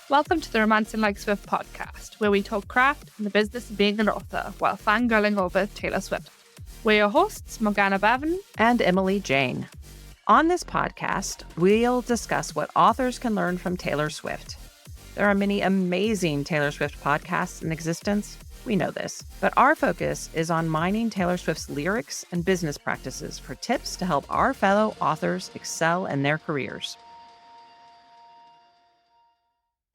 Welcome to the Romancing Like Swift podcast, where we talk craft and the business of being an author while fangirling over Taylor Swift. We're your hosts, Morgana, Bevan, and Emily Jane. On this podcast, we'll discuss what authors can learn from Taylor Swift. There are many amazing Taylor Swift podcasts in existence. We know this, but our focus is on mining Taylor Swift's lyrics and business practices for tips to help our fellow authors excel in their careers.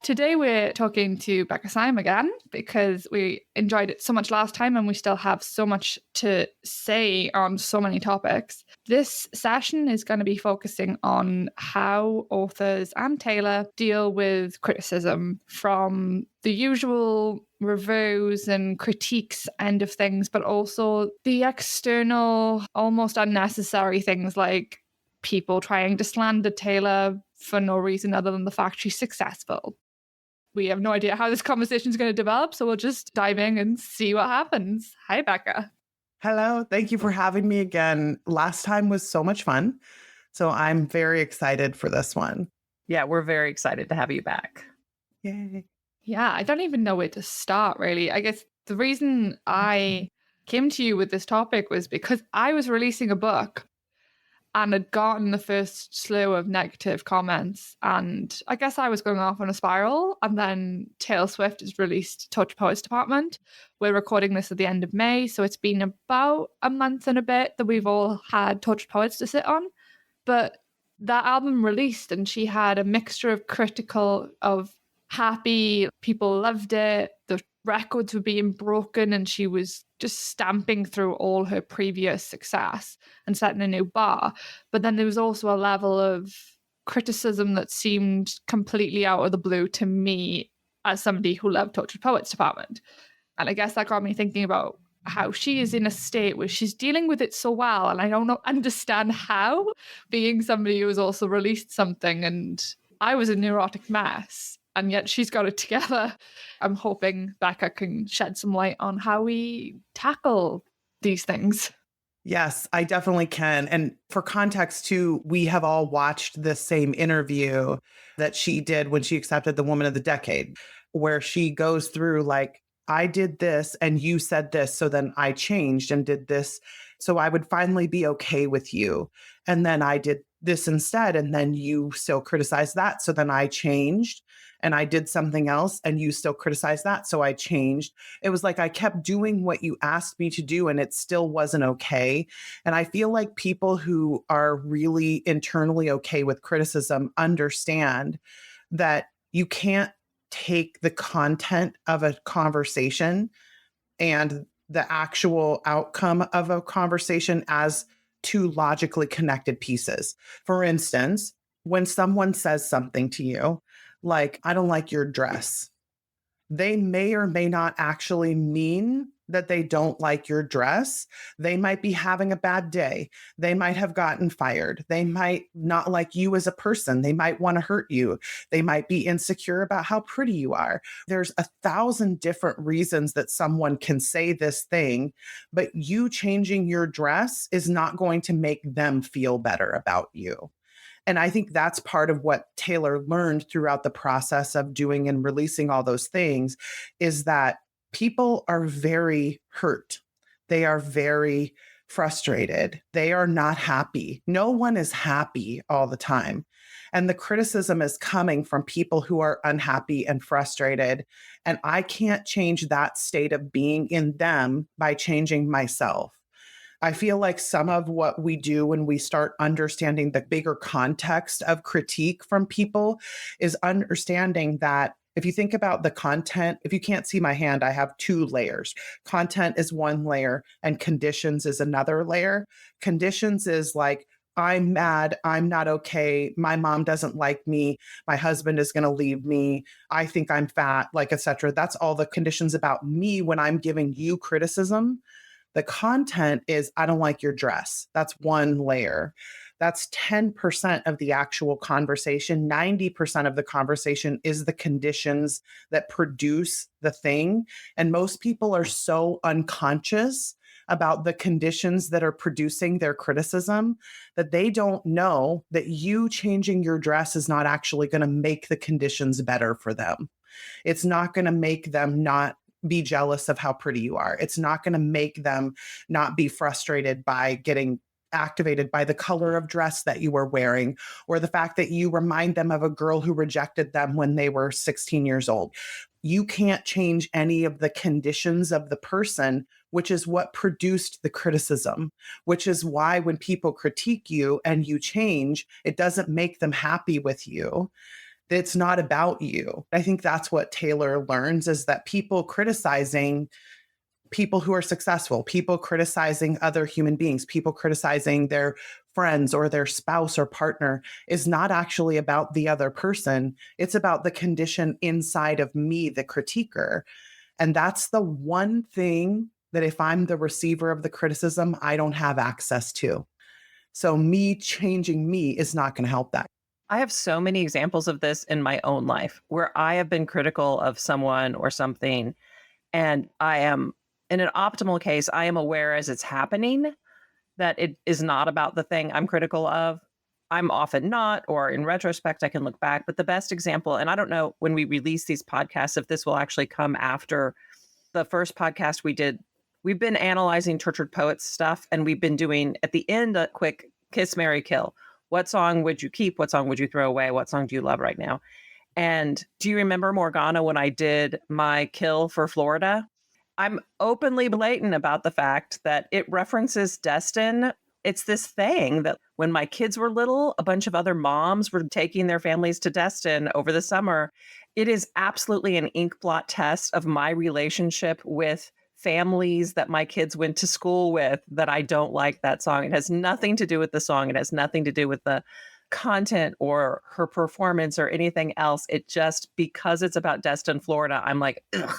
Today we're talking to Becca Syme again because we enjoyed it so much last time and we still have so much to say on so many topics. This session is going to be focusing on how authors and Taylor deal with criticism from the usual reviews and critiques end of things, but also the external, almost unnecessary things like people trying to slander Taylor for no reason other than the fact she's successful. We have no idea how this conversation is going to develop, so we'll just dive in and see what happens. Hi, Becca. Hello. Thank you for having me again. Last time was so much fun, so I'm very excited for this one. Yeah, we're very excited to have you back. Yay. Yeah, I don't even know where to start, really. I guess the reason I came to you with this topic was because I was releasing a book and had gotten the first slew of negative comments. And I guess I was going off on a spiral. And then Taylor Swift has released Touch Poets Department. We're recording this at the end of May. So it's been about a month and a bit that we've all had Touch Poets to sit on. But that album released and she had a mixture of critical, of happy, people loved it. The records were being broken and she was just stamping through all her previous success and setting a new bar. But then there was also a level of criticism that seemed completely out of the blue to me as somebody who loved Touch Poets Department. And I guess that got me thinking about how she is in a state where she's dealing with it so well. And I don't understand how, being somebody who has also released something and I was a neurotic mess. And yet she's got it together. I'm hoping Becca can shed some light on how we tackle these things. Yes, I definitely can. And for context too, we have all watched the same interview that she did when she accepted the Woman of the Decade, where she goes through like, I did this and you said this, so then I changed and did this, so I would finally be okay with you. And then I did this instead, and then you still criticized that, so then I changed. And I did something else and you still criticize that, so I changed. It was like I kept doing what you asked me to do and it still wasn't okay. And I feel like people who are really internally okay with criticism understand that you can't take the content of a conversation and the actual outcome of a conversation as two logically connected pieces. For instance, when someone says something to you, like, I don't like your dress, they may or may not actually mean that they don't like your dress. They might be having a bad day. They might have gotten fired. They might not like you as a person. They might want to hurt you. They might be insecure about how pretty you are. There's 1,000 different reasons that someone can say this thing, but you changing your dress is not going to make them feel better about you. And I think that's part of what Taylor learned throughout the process of doing and releasing all those things, is that people are very hurt. They are very frustrated. They are not happy. No one is happy all the time. And the criticism is coming from people who are unhappy and frustrated. And I can't change that state of being in them by changing myself. I feel like some of what we do when we start understanding the bigger context of critique from people is understanding that if you think about the content, if you can't see my hand, I have 2 layers. Content is one layer and conditions is another layer. Conditions is like, I'm mad, I'm not okay, my mom doesn't like me, my husband is going to leave me, I think I'm fat, like, etc. That's all the conditions about me when I'm giving you criticism. The content is, I don't like your dress. That's one layer. That's 10% of the actual conversation. 90% of the conversation is the conditions that produce the thing. And most people are so unconscious about the conditions that are producing their criticism, that they don't know that you changing your dress is not actually going to make the conditions better for them. It's not going to make them not be jealous of how pretty you are. It's not going to make them not be frustrated by getting activated by the color of dress that you were wearing, or the fact that you remind them of a girl who rejected them when they were 16 years old. You can't change any of the conditions of the person, which is what produced the criticism, which is why when people critique you and you change, it doesn't make them happy with you. It's not about you. I think that's what Taylor learns, is that people criticizing people who are successful, people criticizing other human beings, people criticizing their friends or their spouse or partner is not actually about the other person. It's about the condition inside of me, the critiquer. And that's the one thing that if I'm the receiver of the criticism, I don't have access to. So me changing me is not going to help that. I have so many examples of this in my own life where I have been critical of someone or something, and I am, in an optimal case, I am aware as it's happening that it is not about the thing I'm critical of. I'm often not, or in retrospect, I can look back. But the best example, and I don't know when we release these podcasts, if this will actually come after the first podcast we did. We've been analyzing Tortured Poets stuff, and we've been doing at the end a quick kiss, marry, kill. What song would you keep? What song would you throw away? What song do you love right now? And do you remember, Morgana, when I did my kill for Florida? I'm openly blatant about the fact that it references Destin. It's this thing that when my kids were little, a bunch of other moms were taking their families to Destin over the summer. It is absolutely an ink blot test of my relationship with families that my kids went to school with, that I don't like that song. It has nothing to do with the song. It has nothing to do with the content or her performance or anything else. It just, because it's about Destin, Florida, I'm like, ugh.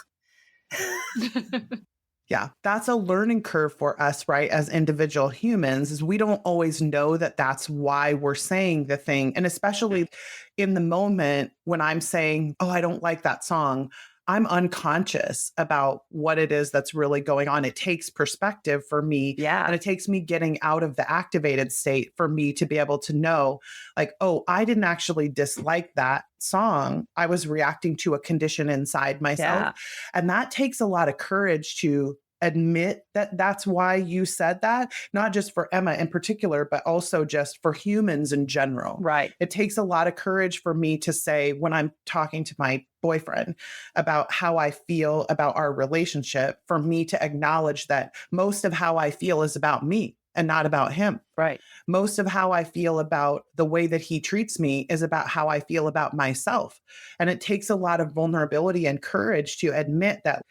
Yeah, that's a learning curve for us, right? As individual humans, is we don't always know that that's why we're saying the thing. And especially in the moment when I'm saying, oh, I don't like that song, I'm unconscious about what it is that's really going on. It takes perspective for me. Yeah. And it takes me getting out of the activated state for me to be able to know, like, oh, I didn't actually dislike that song. I was reacting to a condition inside myself. Yeah. And that takes a lot of courage to admit that that's why you said that, not just for Emma in particular, but also just for humans in general. Right. It takes a lot of courage for me to say, when I'm talking to my boyfriend about how I feel about our relationship, for me to acknowledge that most of how I feel is about me and not about him. Right. Most of how I feel about the way that he treats me is about how I feel about myself. And it takes a lot of vulnerability and courage to admit that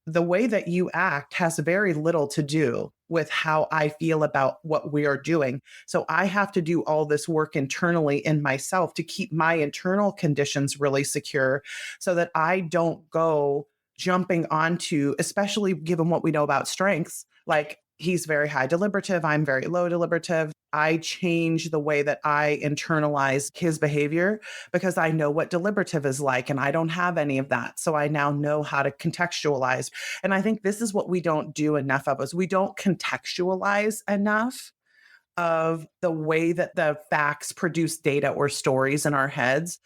the way that you act has very little to do with how I feel about what we are doing. So I have to do all this work internally in myself to keep my internal conditions really secure so that I don't go jumping onto, especially given what we know about strengths, like he's very high deliberative, I'm very low deliberative. I change the way that I internalize his behavior because I know what deliberative is like, and I don't have any of that. So I now know how to contextualize. And I think this is what we don't do enough of, is we don't contextualize enough of the way that the facts produce data or stories in our heads.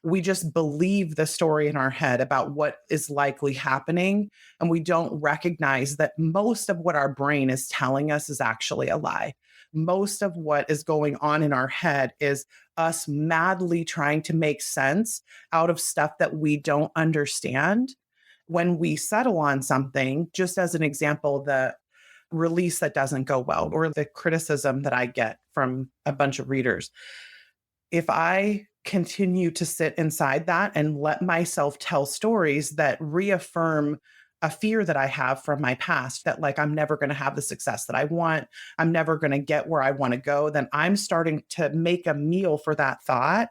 We just believe the story in our head about what is likely happening. And we don't recognize that most of what our brain is telling us is actually a lie. Most of what is going on in our head is us madly trying to make sense out of stuff that we don't understand. When we settle on something, just as an example, the release that doesn't go well, or the criticism that I get from a bunch of readers, if I continue to sit inside that and let myself tell stories that reaffirm a fear that I have from my past, that like, I'm never going to have the success that I want, I'm never going to get where I want to go, then I'm starting to make a meal for that thought,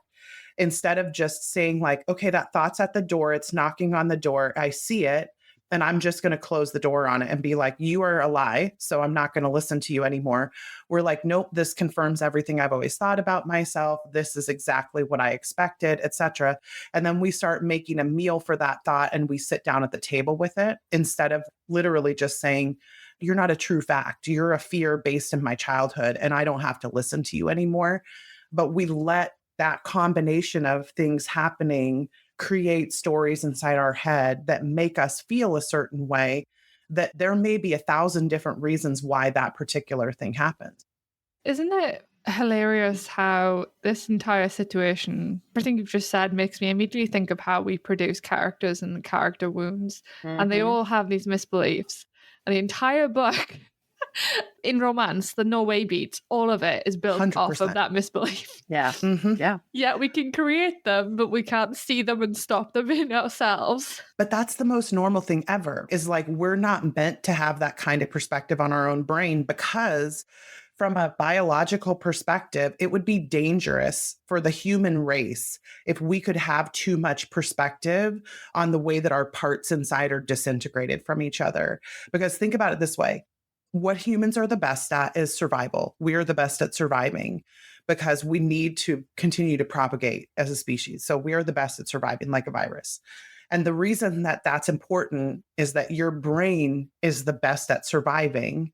instead of just saying like, okay, that thought's at the door, it's knocking on the door, I see it, and I'm just going to close the door on it and be like, you are a lie, so I'm not going to listen to you anymore. We're like, nope, this confirms everything I've always thought about myself. This is exactly what I expected, etc. And then we start making a meal for that thought, and we sit down at the table with it, instead of literally just saying, You're not a true fact. You're a fear based in my childhood, and I don't have to listen to you anymore. But we let that combination of things happening create stories inside our head that make us feel a certain way, that there may be 1,000 different reasons why that particular thing happens. Isn't it hilarious how this entire situation, everything you've just said, makes me immediately think of how we produce characters and character wounds, and they all have these misbeliefs. And the entire book in romance, the No Way beats, all of it is built off of 100%. that misbelief. Yeah. Mhm. Yeah. Yeah, we can create them, but we can't see them and stop them in ourselves. But that's the most normal thing ever, is like, we're not meant to have that kind of perspective on our own brain, because from a biological perspective, it would be dangerous for the human race if we could have too much perspective on the way that our parts inside are disintegrated from each other. Because think about it this way. What humans are the best at is survival. We are the best at surviving because we need to continue to propagate as a species. So we are the best at surviving like a virus. And the reason that that's important is that your brain is the best at surviving,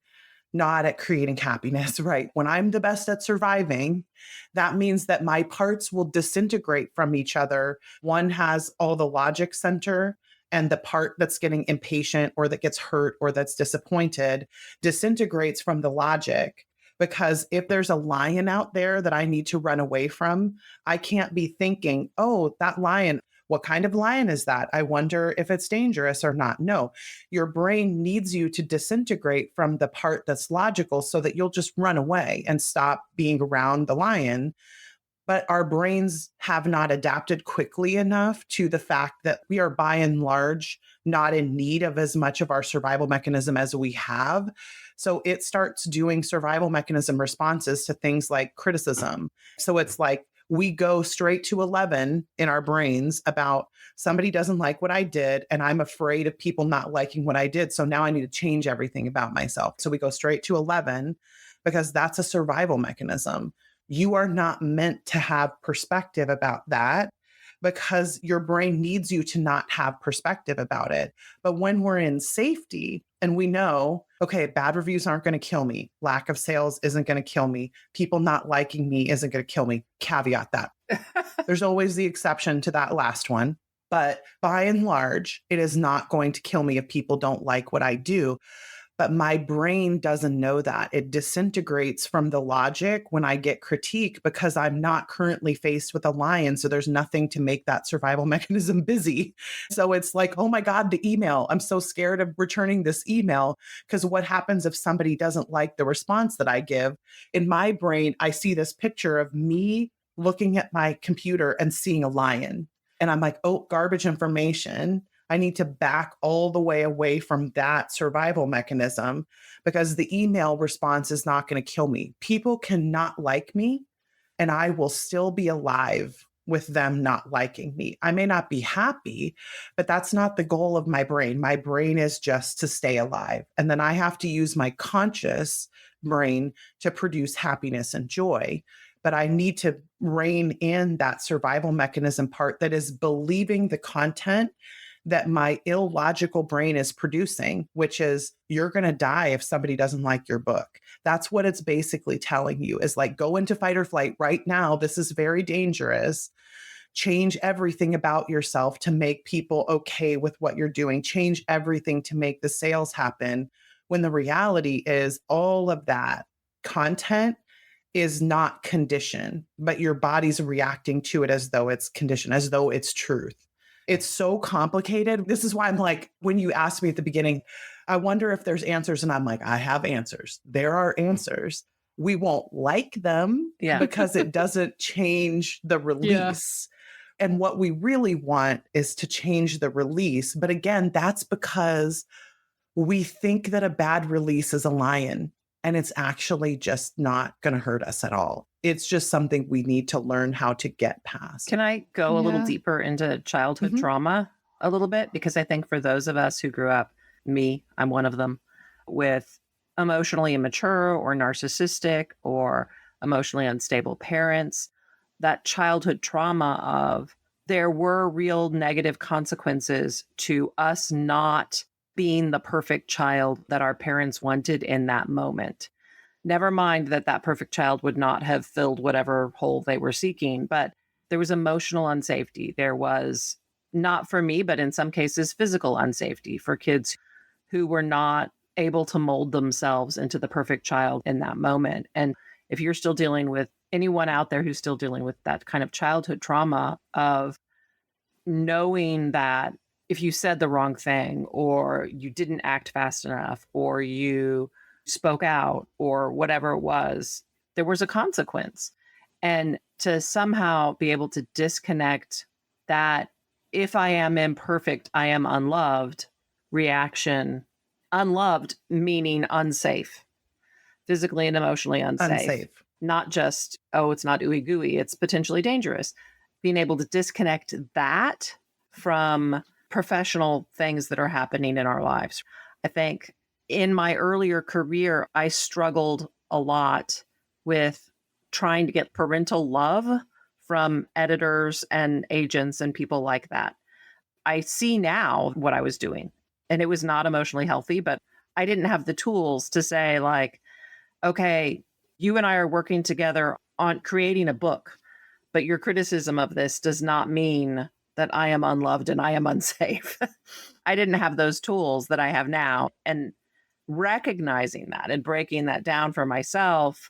not at creating happiness, right? When I'm the best at surviving, that means that my parts will disintegrate from each other. One has all the logic center, and the part that's getting impatient or that gets hurt or that's disappointed disintegrates from the logic. Because if there's a lion out there that I need to run away from, I can't be thinking, oh, that lion, what kind of lion is that? I wonder if it's dangerous or not. No, your brain needs you to disintegrate from the part that's logical so that you'll just run away and stop being around the lion. But our brains have not adapted quickly enough to the fact that we are by and large not in need of as much of our survival mechanism as we have. So it starts doing survival mechanism responses to things like criticism. So it's like we go straight to 11 in our brains about somebody doesn't like what I did, and I'm afraid of people not liking what I did. So now I need to change everything about myself. So we go straight to 11 because that's a survival mechanism. You are not meant to have perspective about that because your brain needs you to not have perspective about it. But when we're in safety and we know, okay, bad reviews aren't going to kill me, lack of sales isn't going to kill me, people not liking me isn't going to kill me, caveat that. There's always the exception to that last one. But by and large, it is not going to kill me if people don't like what I do. But my brain doesn't know that. It disintegrates from the logic when I get critique because I'm not currently faced with a lion. So there's nothing to make that survival mechanism busy. So it's like, oh my God, the email. I'm so scared of returning this email because what happens if somebody doesn't like the response that I give? In my brain, I see this picture of me looking at my computer and seeing a lion. And I'm like, oh, garbage information. I need to back all the way away from that survival mechanism because the email response is not going to kill me. People cannot like me, and I will still be alive with them not liking me. I may not be happy, but that's not the goal of my brain. My brain is just to stay alive. And then I have to use my conscious brain to produce happiness and joy. But I need to rein in that survival mechanism part that is believing the content that my illogical brain is producing, which is you're going to die if somebody doesn't like your book. That's what it's basically telling you, is like, go into fight or flight right now. This is very dangerous. Change everything about yourself to make people okay with what you're doing. Change everything to make the sales happen. When the reality is all of that content is not condition, but your body's reacting to it as though it's condition, as though it's truth. It's so complicated. This is why I'm like, when you asked me at the beginning, I wonder if there's answers. And I'm like, I have answers. There are answers. We won't like them because it doesn't change the release. Yeah. And what we really want is to change the release. But again, that's because we think that a bad release is a lion. And it's actually just not going to hurt us at all. It's just something we need to learn how to get past. Can I go a little deeper into childhood trauma a little bit? Because I think for those of us who grew up, I'm one of them, with emotionally immature or narcissistic or emotionally unstable parents, that childhood trauma of there were real negative consequences to us not being the perfect child that our parents wanted in that moment. Never mind that that perfect child would not have filled whatever hole they were seeking, but there was emotional unsafety. There was, not for me, but in some cases, physical unsafety for kids who were not able to mold themselves into the perfect child in that moment. And if you're still dealing with anyone out there who's still dealing with that kind of childhood trauma of knowing that if you said the wrong thing or you didn't act fast enough or you spoke out or whatever it was, there was a consequence. And to somehow be able to disconnect that if I am imperfect, I am unloved reaction, unloved meaning unsafe, physically and emotionally unsafe. Not just, oh, it's not ooey gooey, it's potentially dangerous. Being able to disconnect that from professional things that are happening in our lives. I think in my earlier career, I struggled a lot with trying to get parental love from editors and agents and people like that. I see now what I was doing, and it was not emotionally healthy, but I didn't have the tools to say, like, okay, you and I are working together on creating a book, but your criticism of this does not mean that I am unloved and I am unsafe. I didn't have those tools that I have now. And recognizing that and breaking that down for myself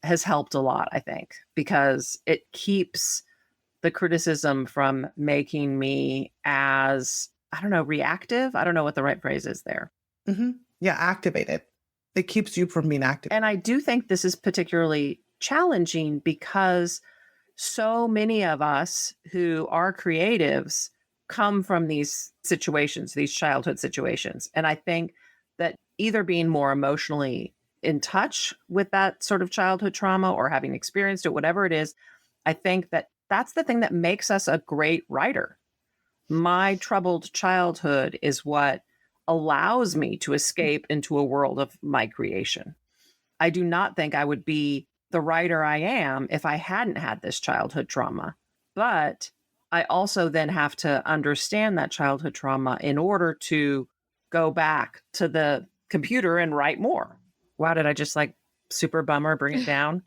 has helped a lot, I think, because it keeps the criticism from making me as, I don't know, reactive. I don't know what the right phrase is there. Mm-hmm. Yeah, activated. It keeps you from being active. And I do think this is particularly challenging because so many of us who are creatives come from these situations, these childhood situations. And I think that either being more emotionally in touch with that sort of childhood trauma or having experienced it, whatever it is, I think that that's the thing that makes us a great writer. My troubled childhood is what allows me to escape into a world of my creation. I do not think I would be the writer I am if I hadn't had this childhood trauma. But I also then have to understand that childhood trauma in order to go back to the computer and write more. Wow, did I just like super bummer bring it down?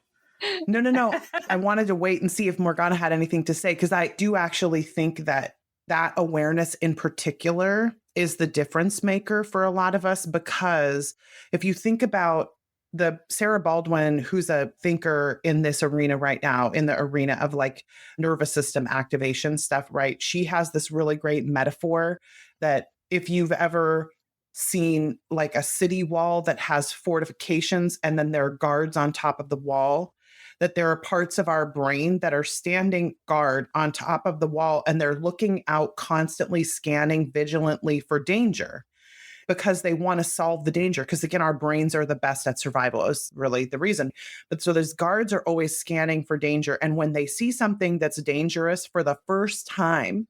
No. I wanted to wait and see if Morgana had anything to say, because I do actually think that that awareness in particular is the difference maker for a lot of us. Because if you think about the Sarah Baldwin, who's a thinker in this arena right now, in the arena of like nervous system activation stuff, right? She has this really great metaphor that if you've ever seen like a city wall that has fortifications and then there are guards on top of the wall, that there are parts of our brain that are standing guard on top of the wall and they're looking out, constantly scanning vigilantly for danger because they want to solve the danger. Because again, our brains are the best at survival is really the reason. But so those guards are always scanning for danger. And when they see something that's dangerous for the first time,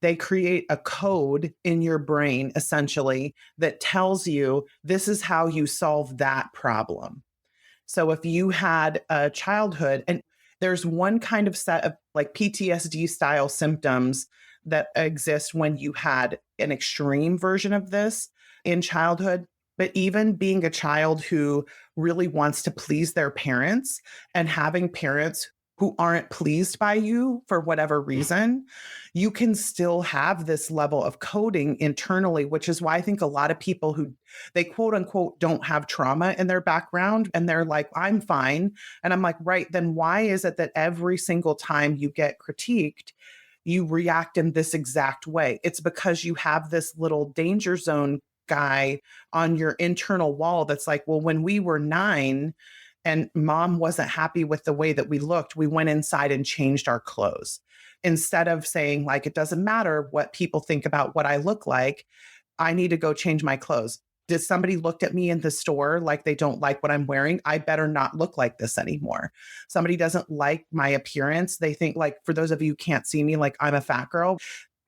they create a code in your brain, essentially, that tells you this is how you solve that problem. So if you had a childhood, and there's one kind of set of like PTSD style symptoms that exist when you had an extreme version of this in childhood. But even being a child who really wants to please their parents and having parents who aren't pleased by you for whatever reason, you can still have this level of coding internally, which is why I think a lot of people who they quote unquote don't have trauma in their background and they're like, I'm fine. And I'm like, right, then why is it that every single time you get critiqued, you react in this exact way? It's because you have this little danger zone guy on your internal wall that's like, well, when we were 9, and mom wasn't happy with the way that we looked, we went inside and changed our clothes. Instead of saying, like, it doesn't matter what people think about what I look like, I need to go change my clothes. Did somebody look at me in the store like they don't like what I'm wearing? I better not look like this anymore. Somebody doesn't like my appearance. They think, like, for those of you who can't see me, like I'm a fat girl.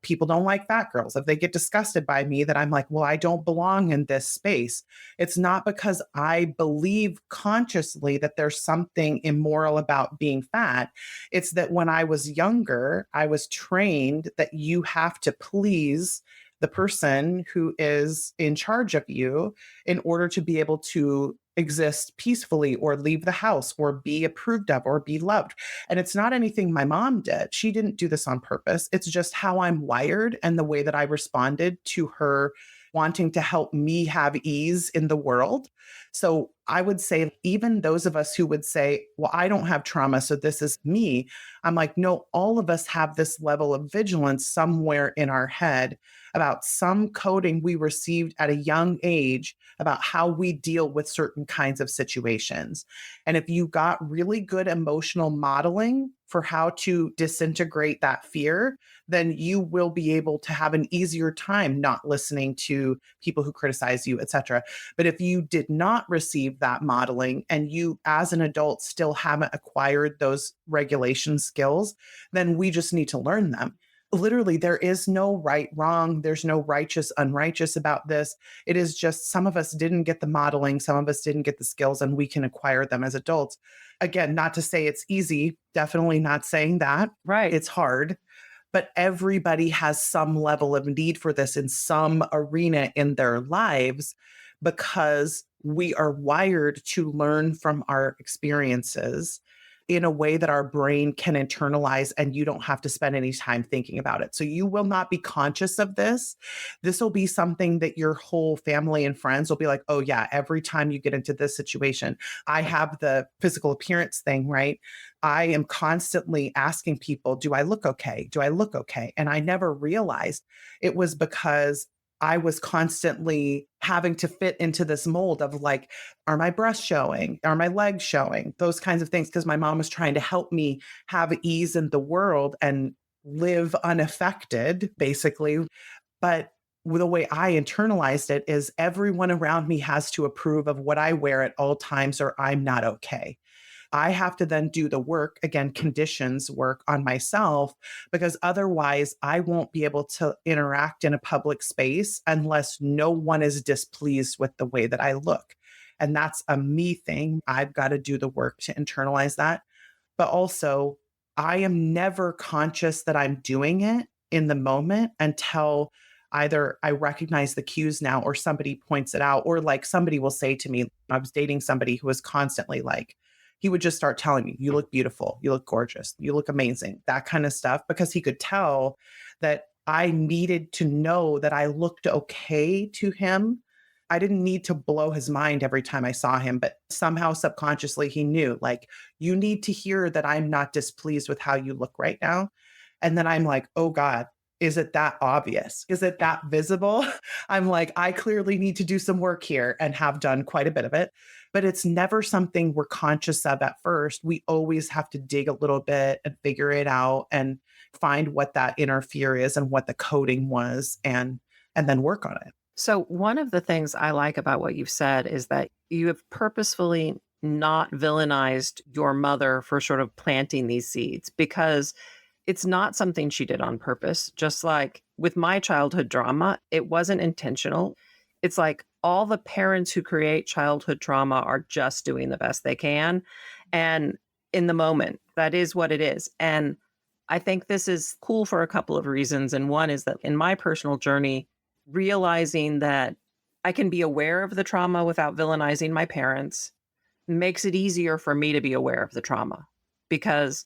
People don't like fat girls. If they get disgusted by me, that I'm like, well, I don't belong in this space. It's not because I believe consciously that there's something immoral about being fat. It's that when I was younger, I was trained that you have to please the person who is in charge of you in order to be able to exist peacefully or leave the house or be approved of or be loved. And it's not anything my mom did. She didn't do this on purpose. It's just how I'm wired and the way that I responded to her wanting to help me have ease in the world. So I would say, even those of us who would say, well, I don't have trauma, so this is me. I'm like, no, all of us have this level of vigilance somewhere in our head about some coding we received at a young age about how we deal with certain kinds of situations. And if you got really good emotional modeling for how to disintegrate that fear, then you will be able to have an easier time not listening to people who criticize you, et cetera. But if you did not receive that modeling and you as an adult still haven't acquired those regulation skills, then we just need to learn them. Literally, there is no right, wrong. There's no righteous, unrighteous about this. It is just some of us didn't get the modeling, some of us didn't get the skills, and we can acquire them as adults. Again, not to say it's easy, definitely not saying that. Right. It's hard, but everybody has some level of need for this in some arena in their lives because we are wired to learn from our experiences in a way that our brain can internalize, and you don't have to spend any time thinking about it. So you will not be conscious of this. This will be something that your whole family and friends will be like, oh yeah, every time you get into this situation, I have the physical appearance thing, right? I am constantly asking people, do I look okay? Do I look okay? And I never realized it was because I was constantly having to fit into this mold of like, are my breasts showing? Are my legs showing? Those kinds of things. Because my mom was trying to help me have ease in the world and live unaffected, basically. But the way I internalized it is everyone around me has to approve of what I wear at all times or I'm not okay. I have to then do the work, again, conditions work on myself, because otherwise I won't be able to interact in a public space unless no one is displeased with the way that I look. And that's a me thing. I've got to do the work to internalize that. But also, I am never conscious that I'm doing it in the moment until either I recognize the cues now or somebody points it out, or like somebody will say to me, I was dating somebody who was constantly like, he would just start telling me, you look beautiful, you look gorgeous, you look amazing, that kind of stuff, because he could tell that I needed to know that I looked okay to him. I didn't need to blow his mind every time I saw him, but somehow subconsciously he knew, like, you need to hear that I'm not displeased with how you look right now. And then I'm like, oh God, is it that obvious? Is it that visible? I'm like, I clearly need to do some work here and have done quite a bit of it. But it's never something we're conscious of at first. We always have to dig a little bit and figure it out and find what that inner fear is and what the coding was and then work on it. So one of the things I like about what you've said is that you have purposefully not villainized your mother for sort of planting these seeds, because it's not something she did on purpose. Just like with my childhood drama, it wasn't intentional. It's like all the parents who create childhood trauma are just doing the best they can. And in the moment, that is what it is. And I think this is cool for a couple of reasons. And one is that in my personal journey, realizing that I can be aware of the trauma without villainizing my parents makes it easier for me to be aware of the trauma, because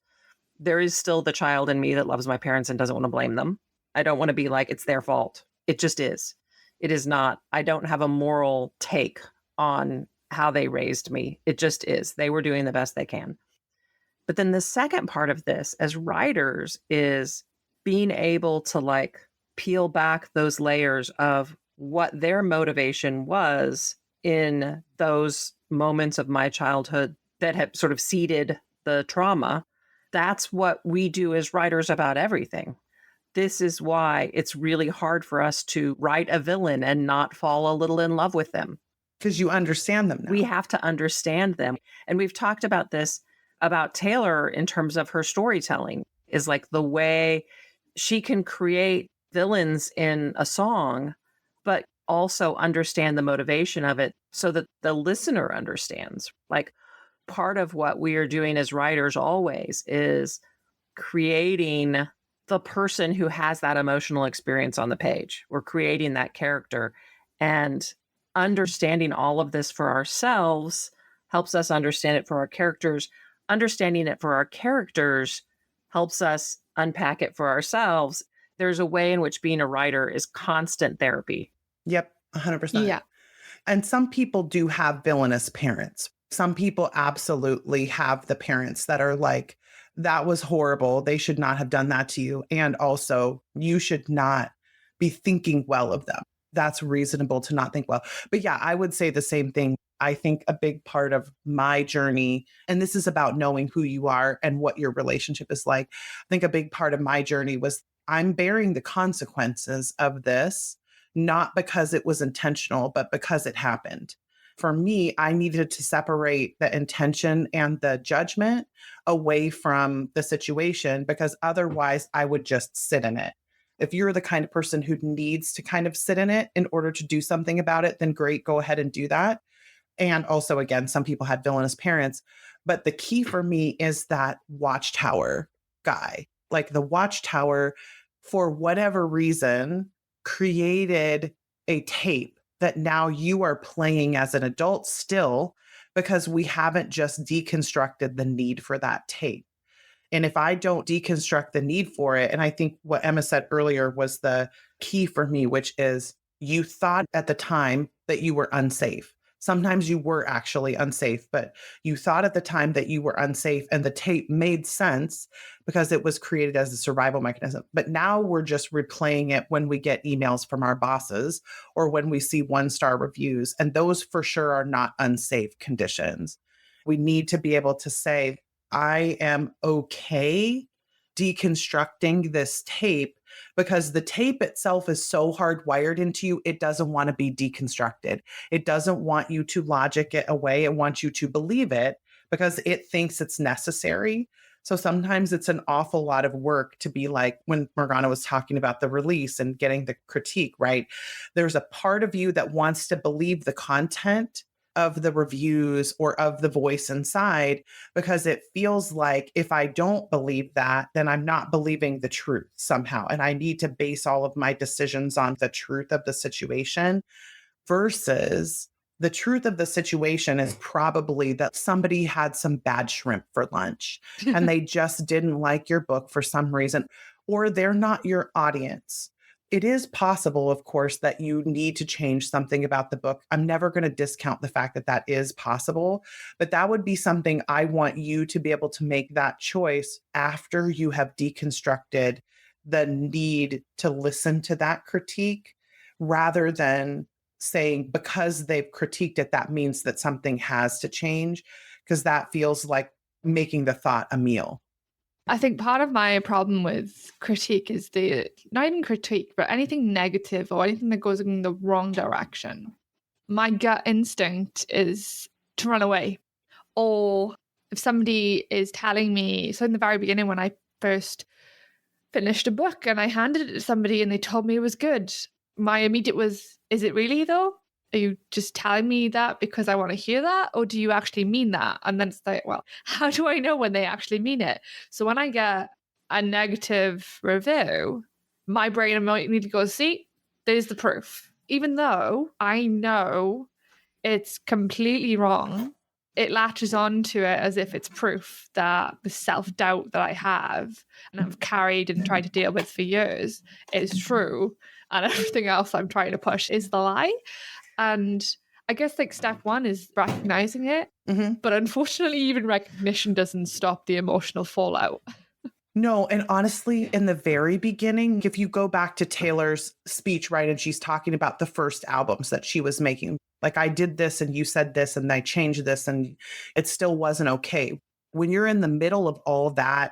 there is still the child in me that loves my parents and doesn't want to blame them. I don't want to be like, it's their fault. It just is. It is not. I don't have a moral take on how they raised me. It just is. They were doing the best they can. But then the second part of this as writers is being able to like peel back those layers of what their motivation was in those moments of my childhood that had sort of seeded the trauma. That's what we do as writers about everything. This is why it's really hard for us to write a villain and not fall a little in love with them. Because you understand them now. We have to understand them. And we've talked about this about Taylor in terms of her storytelling, is like the way she can create villains in a song, but also understand the motivation of it so that the listener understands. Like, part of what we are doing as writers always is creating the person who has that emotional experience on the page. We're creating that character, and understanding all of this for ourselves helps us understand it for our characters. Understanding it for our characters helps us unpack it for ourselves. There's a way in which being a writer is constant therapy. Yep, 100%. Yeah. And some people do have villainous parents. Some people absolutely have the parents that are like, that was horrible. They should not have done that to you. And also, you should not be thinking well of them. That's reasonable to not think well. But yeah, I would say the same thing. I think a big part of my journey, and this is about knowing who you are and what your relationship is like. I think a big part of my journey was I'm bearing the consequences of this, not because it was intentional, but because it happened. For me, I needed to separate the intention and the judgment away from the situation, because otherwise I would just sit in it. If you're the kind of person who needs to kind of sit in it in order to do something about it, then great, go ahead and do that. And also, again, some people had villainous parents. But the key for me is that Watchtower guy. Like the Watchtower, for whatever reason, created a tape that now you are playing as an adult still, because we haven't just deconstructed the need for that tape. And if I don't deconstruct the need for it, and I think what Emma said earlier was the key for me, which is you thought at the time that you were unsafe. Sometimes you were actually unsafe, but you thought at the time that you were unsafe, and the tape made sense because it was created as a survival mechanism. But now we're just replaying it when we get emails from our bosses or when we see 1-star reviews. And those for sure are not unsafe conditions. We need to be able to say, I am okay deconstructing this tape, because the tape itself is so hardwired into you, it doesn't want to be deconstructed. It doesn't want you to logic it away. It wants you to believe it because it thinks it's necessary. So sometimes it's an awful lot of work to be like, when Morgana was talking about the release and getting the critique, right? There's a part of you that wants to believe the content of the reviews or of the voice inside, because it feels like if I don't believe that, then I'm not believing the truth somehow. And I need to base all of my decisions on the truth of the situation, versus the truth of the situation is probably that somebody had some bad shrimp for lunch and they just didn't like your book for some reason, or they're not your audience. It is possible, of course, that you need to change something about the book. I'm never going to discount the fact that that is possible, but that would be something I want you to be able to make that choice after you have deconstructed the need to listen to that critique, rather than saying because they've critiqued it, that means that something has to change, because that feels like making the thought a meal. I think part of my problem with critique is not even critique, but anything negative or anything that goes in the wrong direction. My gut instinct is to run away. Or if somebody is telling me, so in the very beginning when I first finished a book and I handed it to somebody and they told me it was good, my immediate was, is it really though? Are you just telling me that because I want to hear that? Or do you actually mean that? And then it's like, well, how do I know when they actually mean it? So when I get a negative review, my brain immediately goes, see, there's the proof. Even though I know it's completely wrong, it latches onto it as if it's proof that the self-doubt that I have and I've carried and tried to deal with for years is true. And everything else I'm trying to push is the lie. And I guess like step one is recognizing it. Mm-hmm. But unfortunately, even recognition doesn't stop the emotional fallout. No, and honestly, in the very beginning, if you go back to Taylor's speech, right, and she's talking about the first albums that she was making, like I did this and you said this and I changed this and it still wasn't okay. When you're in the middle of all that,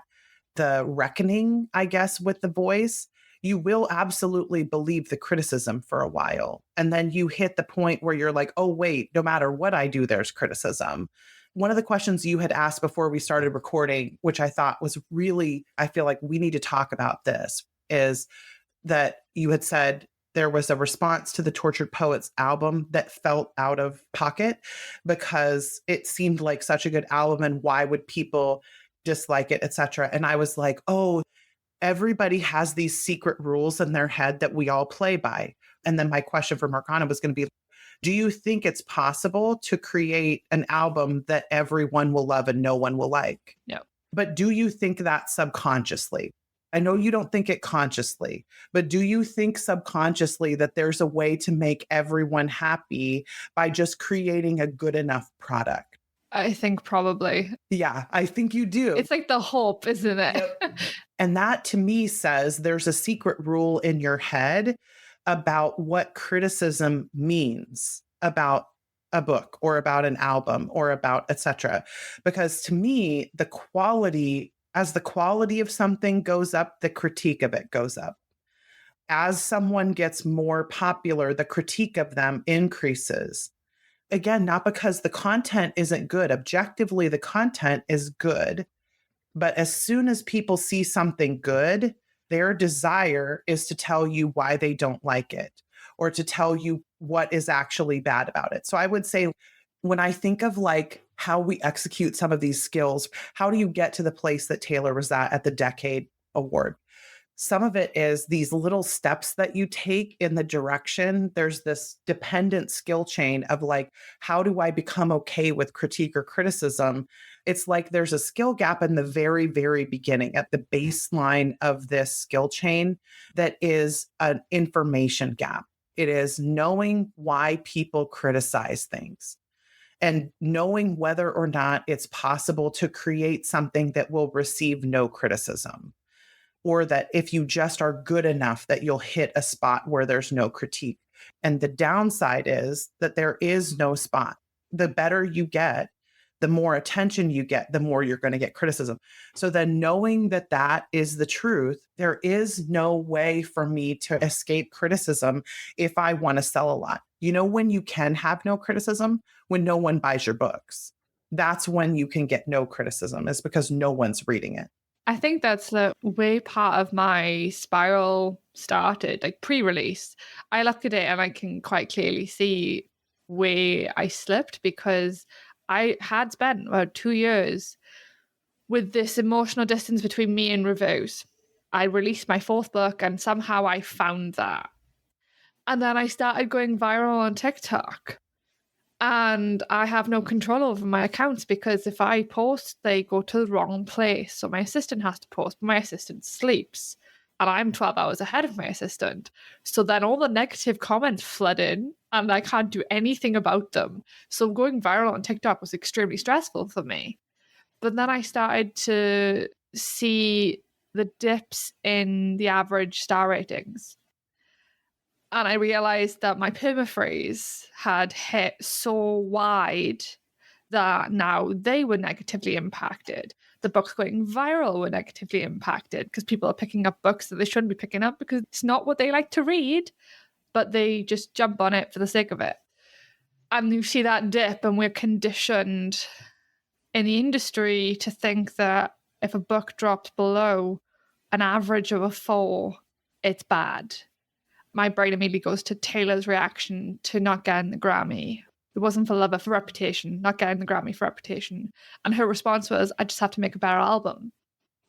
the reckoning, I guess, with the voice, you will absolutely believe the criticism for a while. And then you hit the point where you're like, oh, wait, no matter what I do, there's criticism. One of the questions you had asked before we started recording, which I thought was really, I feel like we need to talk about this, is that you had said there was a response to the Tortured Poets album that felt out of pocket because it seemed like such a good album and why would people dislike it, etc. And I was like, oh, everybody has these secret rules in their head that we all play by. And then my question for Morgana was going to be, do you think it's possible to create an album that everyone will love and no one will like? No. But do you think that subconsciously? I know you don't think it consciously, but do you think subconsciously that there's a way to make everyone happy by just creating a good enough product? I think probably. Yeah, I think you do. It's like the hope, isn't it? Yep. And that to me says there's a secret rule in your head about what criticism means about a book or about an album or about etc. Because to me, as the quality of something goes up, the critique of it goes up. As someone gets more popular, the critique of them increases. Again, not because the content isn't good. Objectively, the content is good. But as soon as people see something good, their desire is to tell you why they don't like it or to tell you what is actually bad about it. So I would say when I think of like how we execute some of these skills, how do you get to the place that Taylor was at the Decade Award? Some of it is these little steps that you take in the direction. There's this dependent skill chain of like, how do I become okay with critique or criticism? It's like there's a skill gap in the very, very beginning at the baseline of this skill chain that is an information gap. It is knowing why people criticize things and knowing whether or not it's possible to create something that will receive no criticism. Or that if you just are good enough that you'll hit a spot where there's no critique. And the downside is that there is no spot. The better you get, the more attention you get, the more you're going to get criticism. So then knowing that that is the truth, there is no way for me to escape criticism if I want to sell a lot. You know, when you can have no criticism, when no one buys your books, that's when you can get no criticism, is because no one's reading it. I think that's the way part of my spiral started, like pre-release. I look at it and I can quite clearly see where I slipped because I had spent about 2 years with this emotional distance between me and reviews. I released my 4th book and somehow I found that. And then I started going viral on TikTok. And I have no control over my accounts because if I post, they go to the wrong place. So my assistant has to post, but my assistant sleeps. And I'm 12 hours ahead of my assistant. So then all the negative comments flood in and I can't do anything about them. So going viral on TikTok was extremely stressful for me. But then I started to see the dips in the average star ratings. And I realized that my permaphrase had hit so wide that now they were negatively impacted. The books going viral were negatively impacted because people are picking up books that they shouldn't be picking up because it's not what they like to read, but they just jump on it for the sake of it. And you see that dip, and we're conditioned in the industry to think that if a book dropped below an average of a 4, it's bad. My brain immediately goes to Taylor's reaction to not getting the Grammy. It wasn't for love, but for reputation, not getting the Grammy for reputation. And her response was, I just have to make a better album.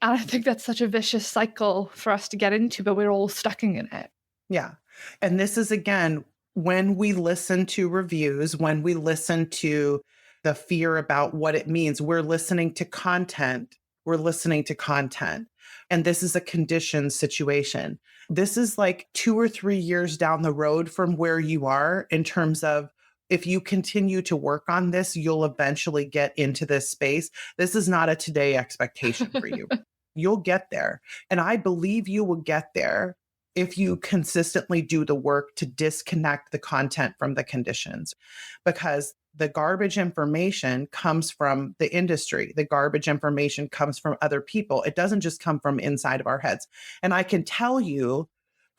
And I think that's such a vicious cycle for us to get into, but we're all stuck in it. Yeah. And this is, again, when we listen to reviews, when we listen to the fear about what it means, we're listening to content. We're listening to content. And this is a conditioned situation. This is like 2 or 3 years down the road from where you are in terms of if you continue to work on this, you'll eventually get into this space. This is not a today expectation for you. You'll get there. And I believe you will get there if you consistently do the work to disconnect the content from the conditions, because the garbage information comes from the industry. The garbage information comes from other people. It doesn't just come from inside of our heads. And I can tell you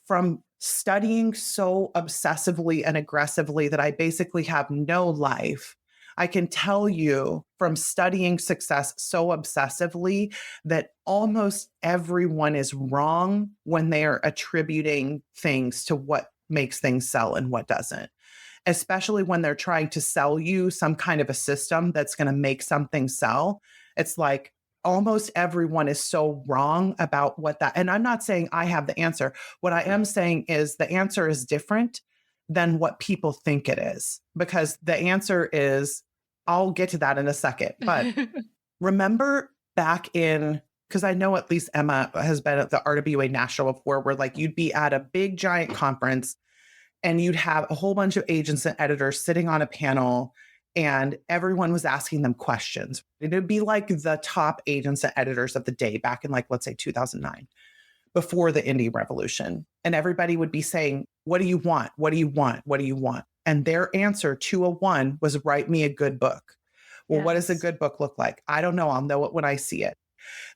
from studying so obsessively and aggressively that I basically have no life, I can tell you from studying success so obsessively that almost everyone is wrong when they are attributing things to what makes things sell and what doesn't, especially when they're trying to sell you some kind of a system that's going to make something sell. It's like, almost everyone is so wrong about what that, and I'm not saying I have the answer. What I am saying is the answer is different than what people think it is, because the answer is, I'll get to that in a second. But remember back in, because I know at least Emma has been at the RWA National before, where like you'd be at a big giant conference and you'd have a whole bunch of agents and editors sitting on a panel and everyone was asking them questions. It'd be like the top agents and editors of the day back in, like, let's say 2009, before the indie revolution. And everybody would be saying, what do you want? What do you want? What do you want? And their answer 201 was, write me a good book. Well, what does a good book look like? I don't know. I'll know it when I see it.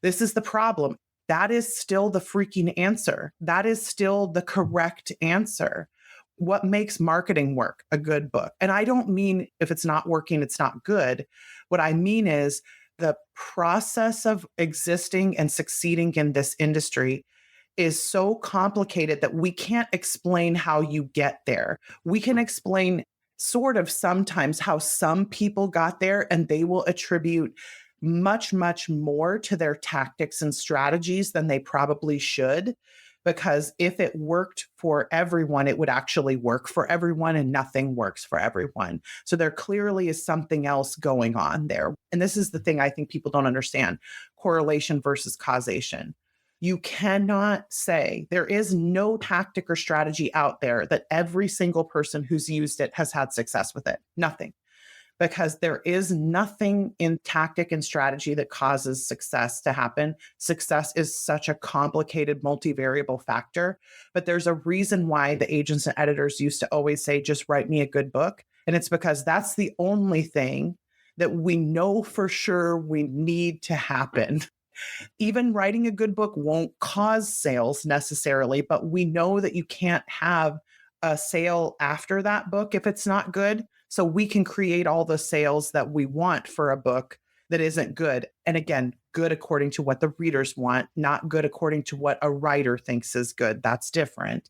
This is the problem. That is still the freaking answer. That is still the correct answer. What makes marketing work? A good book. And I don't mean if it's not working, it's not good. What I mean is the process of existing and succeeding in this industry is so complicated that we can't explain how you get there. We can explain sort of sometimes how some people got there, and they will attribute much, much more to their tactics and strategies than they probably should. Because if it worked for everyone, it would actually work for everyone, and nothing works for everyone. So there clearly is something else going on there. And this is the thing I think people don't understand: correlation versus causation. You cannot say there is no tactic or strategy out there that every single person who's used it has had success with it. Nothing. Because there is nothing in tactic and strategy that causes success to happen. Success is such a complicated multivariable factor, but there's a reason why the agents and editors used to always say, just write me a good book. And it's because that's the only thing that we know for sure we need to happen. Even writing a good book won't cause sales necessarily, but we know that you can't have a sale after that book if it's not good. So we can create all the sales that we want for a book that isn't good. And again, good according to what the readers want, not good according to what a writer thinks is good. That's different.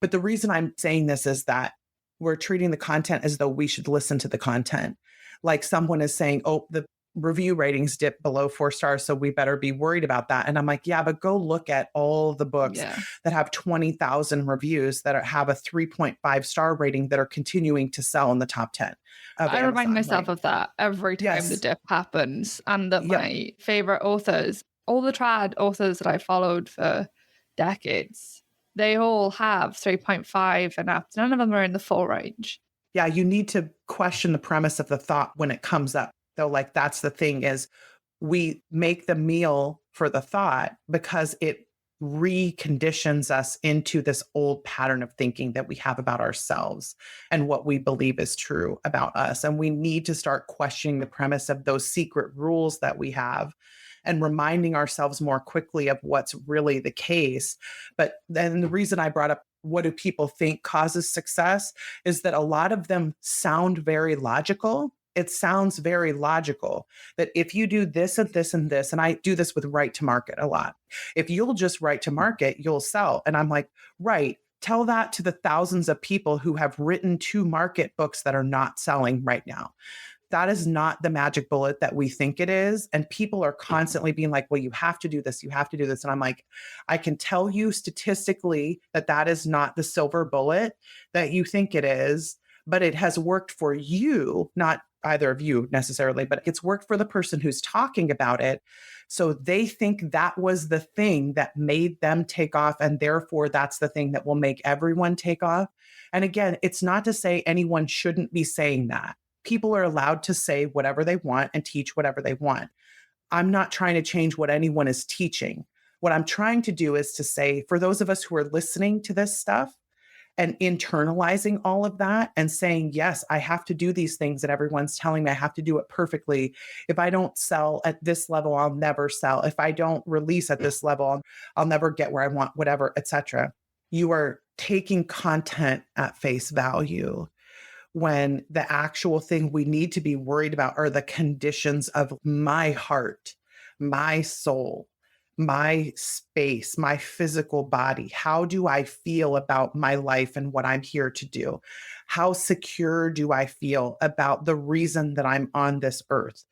But the reason I'm saying this is that we're treating the content as though we should listen to the content. Like someone is saying, oh, the review ratings dip below 4 stars, so we better be worried about that. And I'm like, yeah, but go look at all the books that have 20,000 reviews that have a 3.5 star rating that are continuing to sell in the top 10. I remind myself of that every time the dip happens, and that my favorite authors, all the trad authors that I followed for decades, they all have 3.5 and up. None of them are in the 4 range. Yeah, you need to question the premise of the thought when it comes up. Though, like, that's the thing, is we make the meal for the thought because it reconditions us into this old pattern of thinking that we have about ourselves and what we believe is true about us. And we need to start questioning the premise of those secret rules that we have and reminding ourselves more quickly of what's really the case. But then the reason I brought up what do people think causes success is that a lot of them sound very logical. It sounds very logical that if you do this and this and this, and I do this with write to market a lot, if you'll just write to market, you'll sell. And I'm like, right, tell that to the thousands of people who have written to market books that are not selling right now. That is not the magic bullet that we think it is. And people are constantly being like, well, you have to do this, you have to do this. And I'm like, I can tell you statistically that that is not the silver bullet that you think it is, but it has worked for you, not either of you necessarily, but it's worked for the person who's talking about it. So they think that was the thing that made them take off. And therefore, that's the thing that will make everyone take off. And again, it's not to say anyone shouldn't be saying that. People are allowed to say whatever they want and teach whatever they want. I'm not trying to change what anyone is teaching. What I'm trying to do is to say, for those of us who are listening to this stuff, and internalizing all of that and saying, yes, I have to do these things that everyone's telling me I have to do it perfectly. If I don't sell at this level, I'll never sell. If I don't release at this level, I'll never get where I want, whatever, etc. You are taking content at face value when the actual thing we need to be worried about are the conditions of my heart, my soul, my space, my physical body. How do I feel about my life and what I'm here to do? How secure do I feel about the reason that I'm on this earth?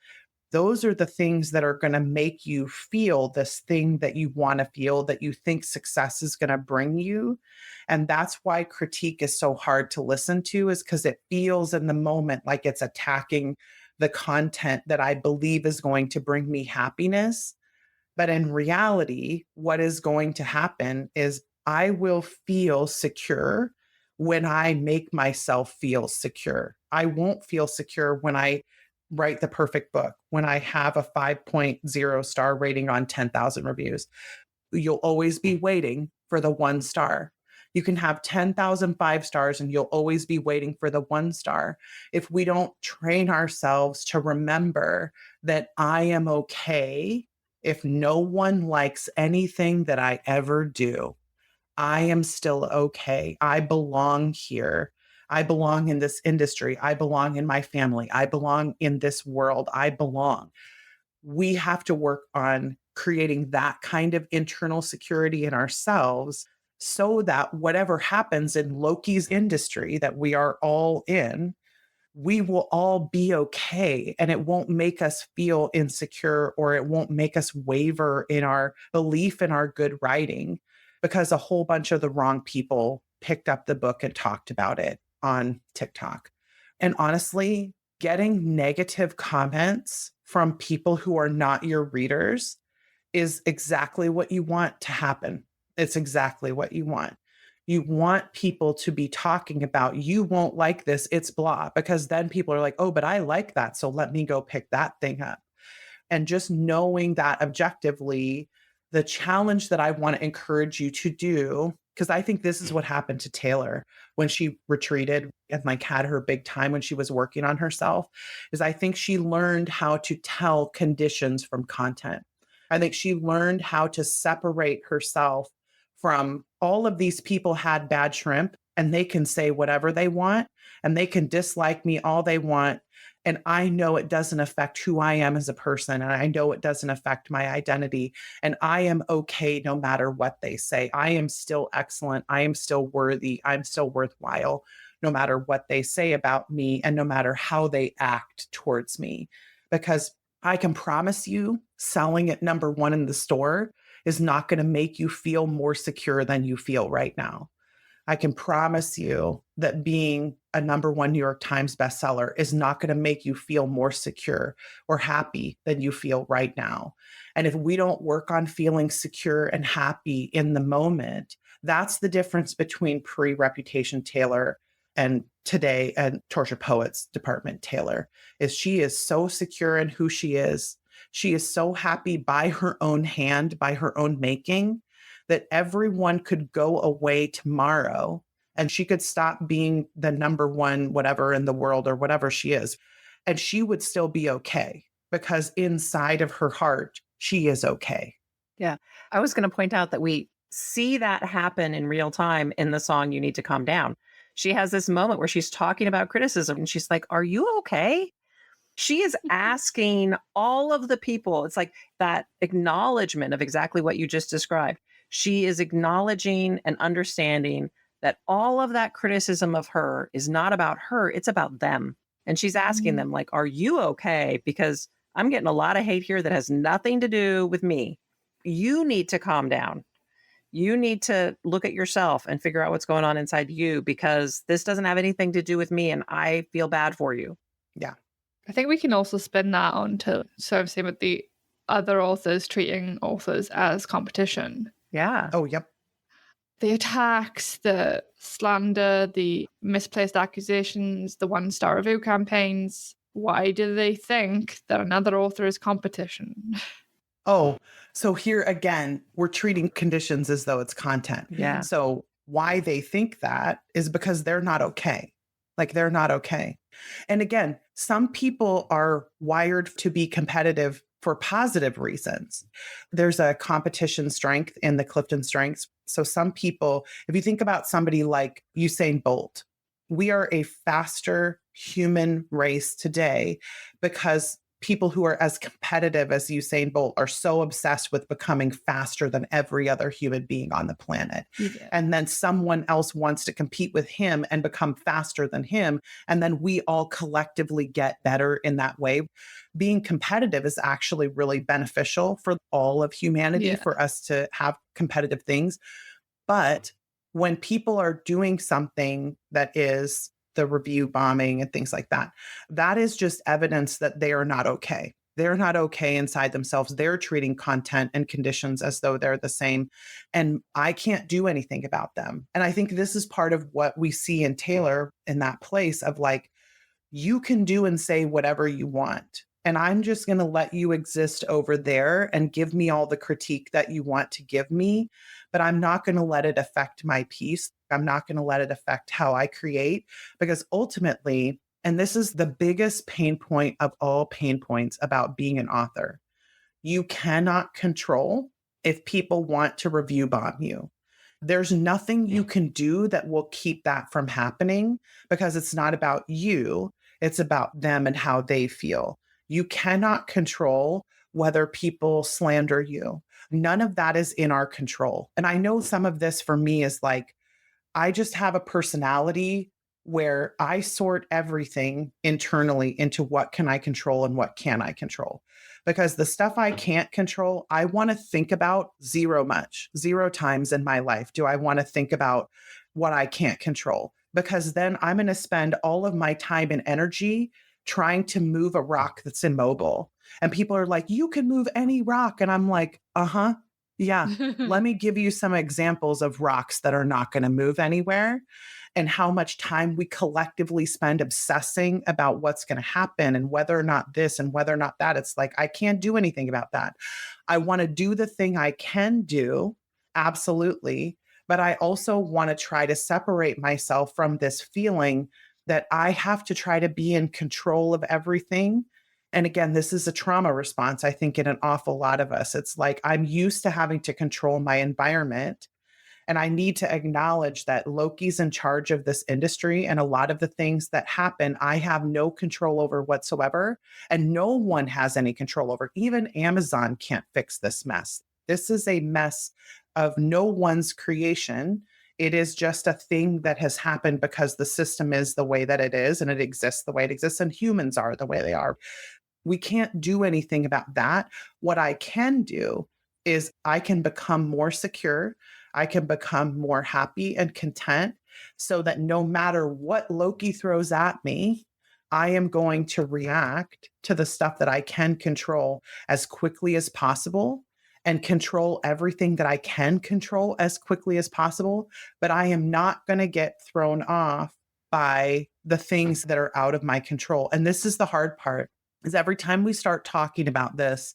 those are the things that are going to make you feel this thing that you want to feel, that you think success is going to bring you. And that's why critique is so hard to listen to, is because it feels in the moment like it's attacking the content that I believe is going to bring me happiness. But in reality, what is going to happen is I will feel secure when I make myself feel secure. I won't feel secure when I write the perfect book, when I have a 5.0 star rating on 10,000 reviews. You'll always be waiting for the 1 star. You can have 10,000 5 stars and you'll always be waiting for the 1 star. If we don't train ourselves to remember that I am okay if no one likes anything that I ever do, I am still okay. I belong here. I belong in this industry. I belong in my family. I belong in this world. I belong. We have to work on creating that kind of internal security in ourselves so that whatever happens in Loki's industry that we are all in, we will all be okay, and it won't make us feel insecure, or it won't make us waver in our belief in our good writing because a whole bunch of the wrong people picked up the book and talked about it on TikTok. And honestly, getting negative comments from people who are not your readers is exactly what you want to happen. It's exactly what you want. You want people to be talking about, you won't like this, it's blah, because then people are like, oh, but I like that. So let me go pick that thing up. And just knowing that objectively, the challenge that I want to encourage you to do, because I think this is what happened to Taylor when she retreated and like had her big time when she was working on herself, is I think she learned how to tell conditions from content. I think she learned how to separate herself from all of these people had bad shrimp and they can say whatever they want and they can dislike me all they want. And I know it doesn't affect who I am as a person. And I know it doesn't affect my identity. And I am okay no matter what they say. I am still excellent. I am still worthy. I'm still worthwhile, no matter what they say about me and no matter how they act towards me. Because I can promise you, selling at number one in the store is not going to make you feel more secure than you feel right now. I can promise you that being a number one New York Times bestseller is not going to make you feel more secure or happy than you feel right now. And if we don't work on feeling secure and happy in the moment, that's the difference between pre-Reputation Taylor and today and Torture Poets department Taylor, is she is so secure in who she is. She is so happy by her own hand, by her own making, that everyone could go away tomorrow and she could stop being the number one whatever in the world or whatever she is. And she would still be okay because inside of her heart, she is okay. Yeah. I was going to point out that we see that happen in real time in the song You Need to Calm Down. She has this moment where she's talking about criticism and she's like, are you okay? She is asking all of the people, it's like that acknowledgement of exactly what you just described. She is acknowledging and understanding that all of that criticism of her is not about her, it's about them. And she's asking them, like, are you okay? Because I'm getting a lot of hate here that has nothing to do with me. You need to calm down. You need to look at yourself and figure out what's going on inside you, because this doesn't have anything to do with me and I feel bad for you. Yeah. I think we can also spin that on to sort of same with the other authors treating authors as competition. Yeah. Oh, yep. The attacks, the slander, the misplaced accusations, the 1-star review campaigns. Why do they think that another author is competition? Oh, so here again, we're treating conditions as though it's content. Yeah. So why they think that is because they're not okay. Like they're not okay. And again, some people are wired to be competitive for positive reasons. There's a competition strength in the Clifton strengths. So some people, if you think about somebody like Usain Bolt, we are a faster human race today because people who are as competitive as Usain Bolt are so obsessed with becoming faster than every other human being on the planet. Yeah. And then someone else wants to compete with him and become faster than him. And then we all collectively get better in that way. Being competitive is actually really beneficial for all of humanity, Yeah. for us to have competitive things. But when people are doing something that is the review bombing and things like that, that is just evidence that they are not okay. They're not okay inside themselves. They're treating content and conditions as though they're the same. And I can't do anything about them. And I think this is part of what we see in Taylor in that place of like, you can do and say whatever you want. And I'm just going to let you exist over there and give me all the critique that you want to give me. But I'm not going to let it affect my piece. I'm not going to let it affect how I create, because ultimately, and this is the biggest pain point of all pain points about being an author, you cannot control if people want to review bomb you. There's nothing you can do that will keep that from happening, because it's not about you. It's about them and how they feel. You cannot control whether people slander you. None of that is in our control. And I know some of this for me is like, I just have a personality where I sort everything internally into what can I control and what can I control. Because the stuff I can't control, I want to think about zero times in my life. Do I want to think about what I can't control? Because then I'm going to spend all of my time and energy trying to move a rock that's immobile. And people are like, you can move any rock. And I'm like, yeah. Let me give you some examples of rocks that are not going to move anywhere, and how much time we collectively spend obsessing about what's going to happen and whether or not this and whether or not that. It's like, I can't do anything about that. I want to do the thing I can do. Absolutely. But I also want to try to separate myself from this feeling that I have to try to be in control of everything. And again, this is a trauma response, I think, in an awful lot of us. It's like, I'm used to having to control my environment. And I need to acknowledge that Loki's in charge of this industry, and a lot of the things that happen, I have no control over whatsoever. And no one has any control over. Even Amazon can't fix this mess. This is a mess of no one's creation. It is just a thing that has happened because the system is the way that it is, and it exists the way it exists, and humans are the way they are. We can't do anything about that. What I can do is I can become more secure. I can become more happy and content, so that no matter what Loki throws at me, I am going to react to the stuff that I can control as quickly as possible, and control everything that I can control as quickly as possible. But I am not going to get thrown off by the things that are out of my control. And this is the hard part, is every time we start talking about this,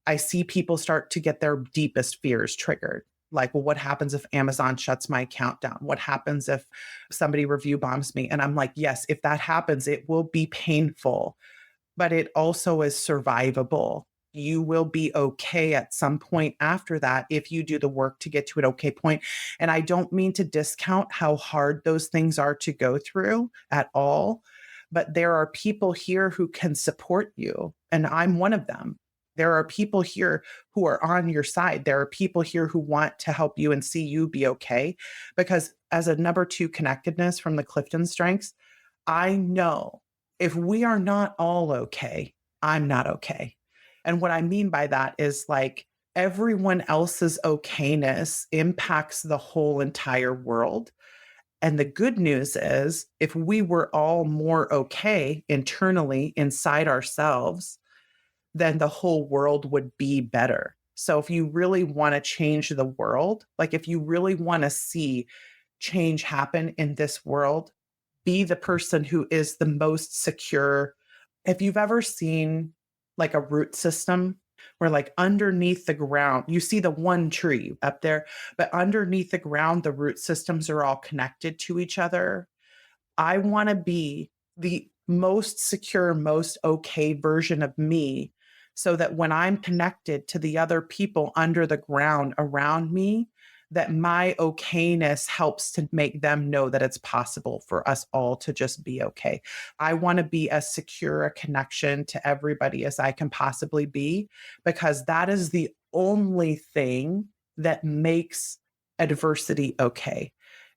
I see people start to get their deepest fears triggered. Like, well, what happens if Amazon shuts my account down? What happens if somebody review bombs me? And I'm like, yes, if that happens, it will be painful, but it also is survivable. You will be okay at some point after that if you do the work to get to an okay point. And I don't mean to discount how hard those things are to go through at all, but there are people here who can support you. And I'm one of them. There are people here who are on your side. There are people here who want to help you and see you be okay. Because as a number 2 connectedness from the Clifton Strengths, I know if we are not all okay, I'm not okay. And what I mean by that is like, everyone else's okayness impacts the whole entire world. And the good news is, if we were all more okay internally inside ourselves, then the whole world would be better. So if you really want to change the world, like if you really want to see change happen in this world, be the person who is the most secure. If you've ever seen like a root system where like underneath the ground, you see the one tree up there, but underneath the ground, the root systems are all connected to each other. I want to be the most secure, most okay version of me, so that when I'm connected to the other people under the ground around me, that my okayness helps to make them know that it's possible for us all to just be okay. I want to be as secure a connection to everybody as I can possibly be, because that is the only thing that makes adversity okay,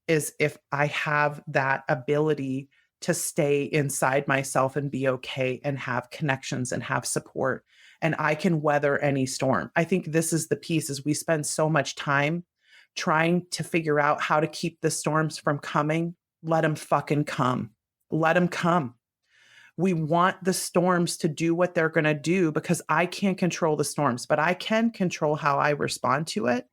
is if I have that ability to stay inside myself and be okay and have connections and have support, and I can weather any storm. I think this is the piece, is we spend so much time trying to figure out how to keep the storms from coming. Let them fucking come. Let them come. We want the storms to do what they're going to do, because I can't control the storms, but I can control how I respond to it.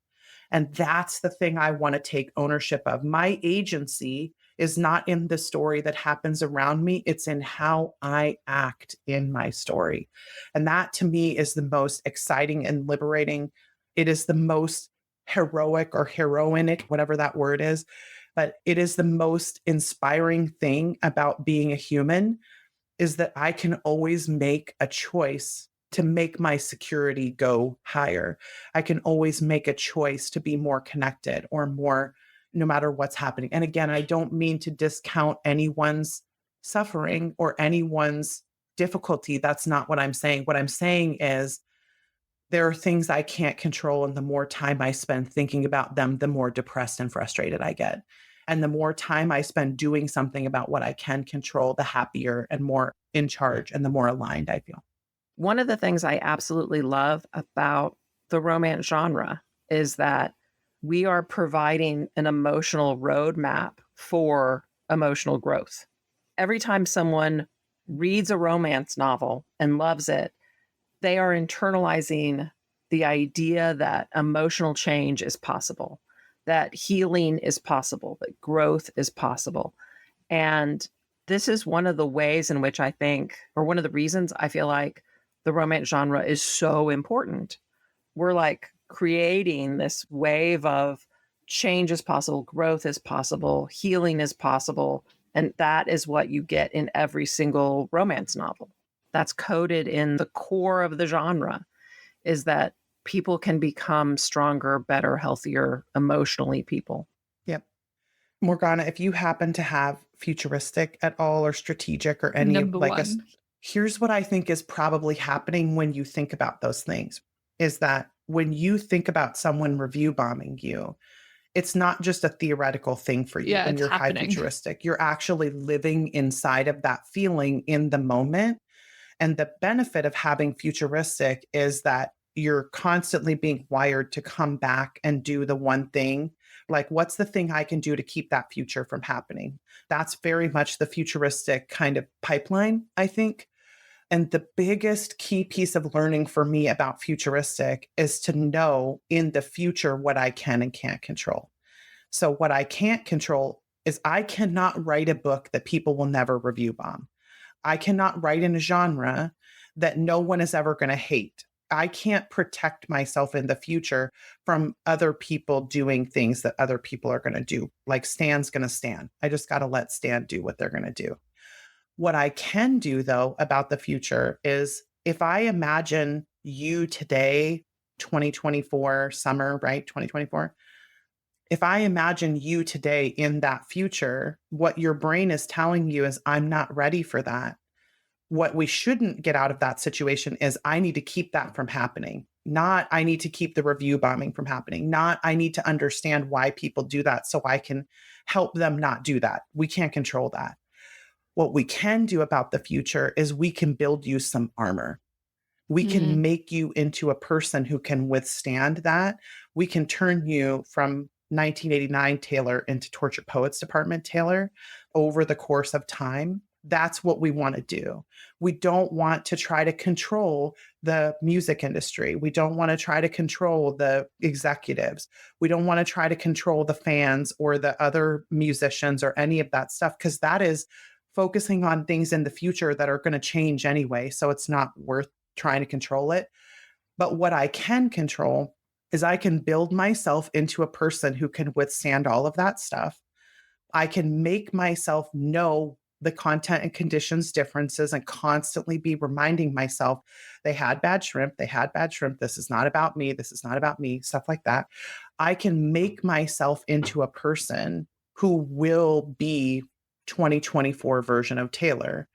And that's the thing I want to take ownership of. My agency is not in the story that happens around me. It's in how I act in my story. And that to me is the most exciting and liberating. It is the most heroic or heroinic, whatever that word is, but it is the most inspiring thing about being a human, is that I can always make a choice to make my security go higher. I can always make a choice to be more connected or more, no matter what's happening. And again, I don't mean to discount anyone's suffering or anyone's difficulty. That's not what I'm saying. What I'm saying is there are things I can't control. And the more time I spend thinking about them, the more depressed and frustrated I get. And the more time I spend doing something about what I can control, the happier and more in charge and the more aligned I feel. One of the things I absolutely love about the romance genre is that we are providing an emotional roadmap for emotional growth. Every time someone reads a romance novel and loves it, they are internalizing the idea that emotional change is possible, that healing is possible, that growth is possible. And this is one of the ways in which I think, or one of the reasons I feel like the romance genre is so important. We're like creating this wave of change is possible, growth is possible, healing is possible. And that is what you get in every single romance novel. That's coded in the core of the genre, is that people can become stronger, better, healthier, emotionally people. Yep. Morgana, if you happen to have futuristic at all or strategic or any of Number like us, one. here's what I think is probably happening when you think about those things, is that when you think about someone review bombing you, it's not just a theoretical thing for you Yeah, when it's you're high happening. futuristic. You're actually living inside of that feeling in the moment. And the benefit of having futuristic is that you're constantly being wired to come back and do the one thing. Like, what's the thing I can do to keep that future from happening? That's very much the futuristic kind of pipeline, I think. And the biggest key piece of learning for me about futuristic is to know in the future what I can and can't control. So, what I can't control is I cannot write a book that people will never review bomb. I cannot write in a genre that no one is ever going to hate. I can't protect myself in the future from other people doing things that other people are going to do. Like Stan's going to stand. I just got to let Stan do what they're going to do. What I can do, though, about the future is if I imagine you today, 2024 summer, right? 2024. If I imagine you today in that future, what your brain is telling you is, I'm not ready for that. What we shouldn't get out of that situation is, I need to keep that from happening. Not, I need to keep the review bombing from happening. Not, I need to understand why people do that so I can help them not do that. We can't control that. What we can do about the future is we can build you some armor. We can make you into a person who can withstand that. We can turn you from 1989 Taylor into Tortured Poets Department Taylor over the course of time. That's what we want to do. We don't want to try to control the music industry. We don't want to try to control the executives. We don't want to try to control the fans or the other musicians or any of that stuff, because that is focusing on things in the future that are going to change anyway. So it's not worth trying to control it. But what I can control is I can build myself into a person who can withstand all of that stuff. I can make myself know the content and conditions differences and constantly be reminding myself, they had bad shrimp, they had bad shrimp, this is not about me, this is not about me, stuff like that, I can make myself into a person who will be 2024 version of Taylor.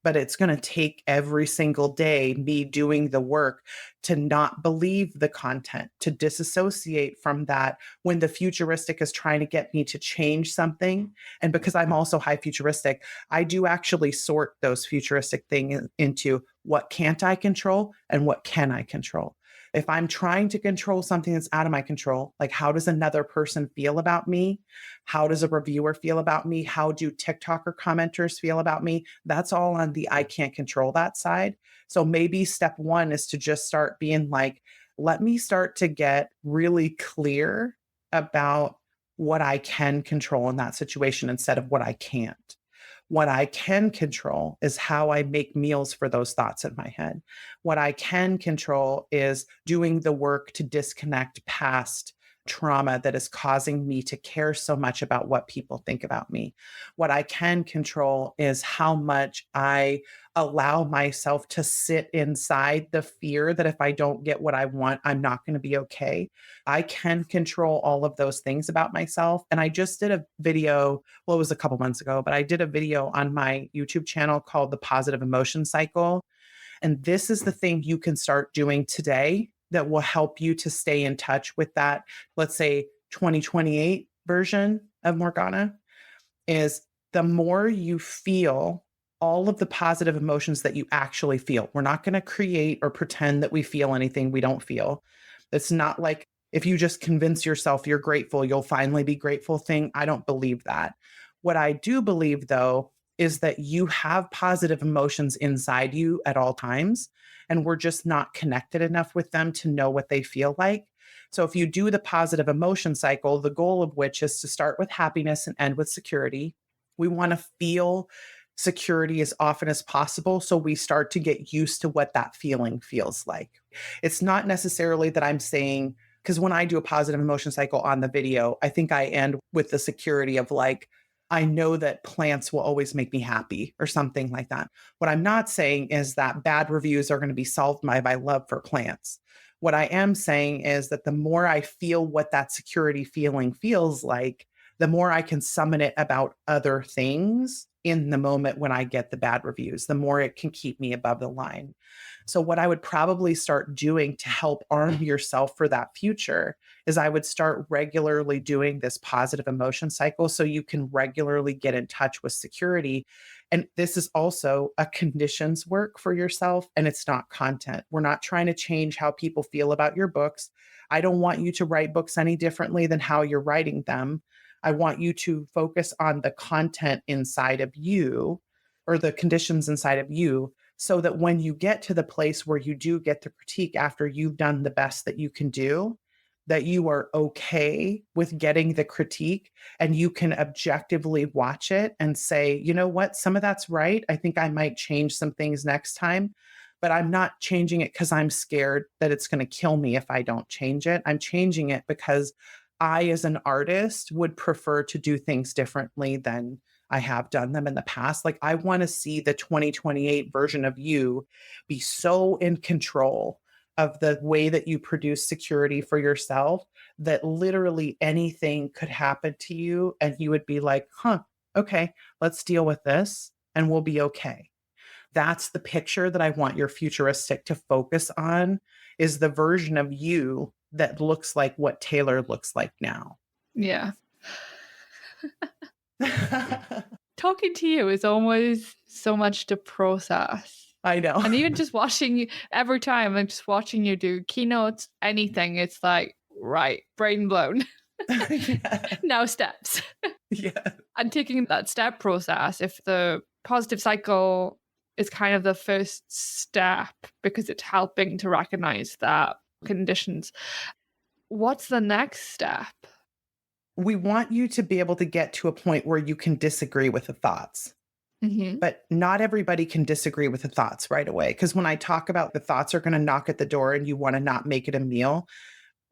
But it's going to take every single day me doing the work to not believe the content, to disassociate from that when the futuristic is trying to get me to change something. And because I'm also high futuristic, I do actually sort those futuristic things into what can't I control and what can I control. If I'm trying to control something that's out of my control, like how does another person feel about me? How does a reviewer feel about me? How do TikToker commenters feel about me? That's all on the I can't control that side. So maybe step one is to just start being like, let me start to get really clear about what I can control in that situation instead of what I can't. What I can control is how I make meals for those thoughts in my head. What I can control is doing the work to disconnect past trauma that is causing me to care so much about what people think about me. What I can control is how much I allow myself to sit inside the fear that if I don't get what I want, I'm not going to be okay. I can control all of those things about myself. And I just did a video, well, it was a couple months ago, but I did a video on my YouTube channel called The Positive Emotion Cycle. And this is the thing you can start doing today that will help you to stay in touch with that, let's say 2028 version of Morgana, is the more you feel all of the positive emotions that you actually feel. We're not going to create or pretend that we feel anything we don't feel. It's not like if you just convince yourself you're grateful, you'll finally be grateful thing. I don't believe that. What I do believe, though, is that you have positive emotions inside you at all times, and we're just not connected enough with them to know what they feel like. So if you do the positive emotion cycle, the goal of which is to start with happiness and end with security, we want to feel security as often as possible. So we start to get used to what that feeling feels like. It's not necessarily that I'm saying, because when I do a positive emotion cycle on the video, I think I end with the security of like, I know that plants will always make me happy or something like that. What I'm not saying is that bad reviews are going to be solved by my love for plants. What I am saying is that the more I feel what that security feeling feels like, the more I can summon it about other things in the moment when I get the bad reviews, the more it can keep me above the line. So what I would probably start doing to help arm yourself for that future is I would start regularly doing this positive emotion cycle so you can regularly get in touch with security. And this is also a conditions work for yourself, and it's not content. We're not trying to change how people feel about your books. I don't want you to write books any differently than how you're writing them. I want you to focus on the content inside of you or the conditions inside of you so that when you get to the place where you do get the critique after you've done the best that you can do, that you are okay with getting the critique and you can objectively watch it and say, you know what, some of that's right. I think I might change some things next time, but I'm not changing it because I'm scared that it's going to kill me if I don't change it. I'm changing it because I, as an artist, would prefer to do things differently than I have done them in the past. Like, I want to see the 2028 version of you be so in control of the way that you produce security for yourself that literally anything could happen to you and you would be like, huh, okay, let's deal with this and we'll be okay. That's the picture that I want your futuristic to focus on, is the version of you that looks like what Taylor looks like now. Yeah. Talking to you is almost so much to process. I know. And even just watching you every time, I'm just watching you do keynotes, anything, it's like, right, brain blown. Yeah. Now steps. Yeah. And taking that step process, if the positive cycle is kind of the first step because it's helping to recognize that conditions, what's the next step? We want you to be able to get to a point where you can disagree with the thoughts. Mm-hmm. But not everybody can disagree with the thoughts right away. Because when I talk about the thoughts are going to knock at the door and you want to not make it a meal,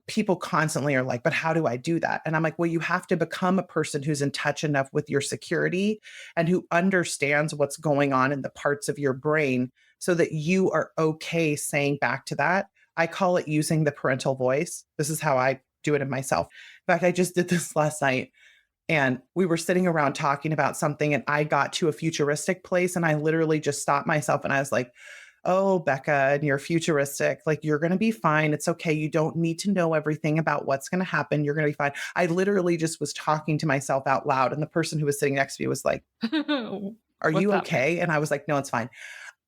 people constantly are like, but how do I do that? And I'm like, well, you have to become a person who's in touch enough with your security and who understands what's going on in the parts of your brain so that you are okay saying back to that. I call it using the parental voice. This is how I do it in myself. In fact, I just did this last night and we were sitting around talking about something and I got to a futuristic place and I literally just stopped myself and I was like, oh, Becca, and you're futuristic. Like, you're going to be fine. It's okay. You don't need to know everything about what's going to happen. You're going to be fine. I literally just was talking to myself out loud. And the person who was sitting next to me was like, are What's you that okay? And I was like, no, it's fine.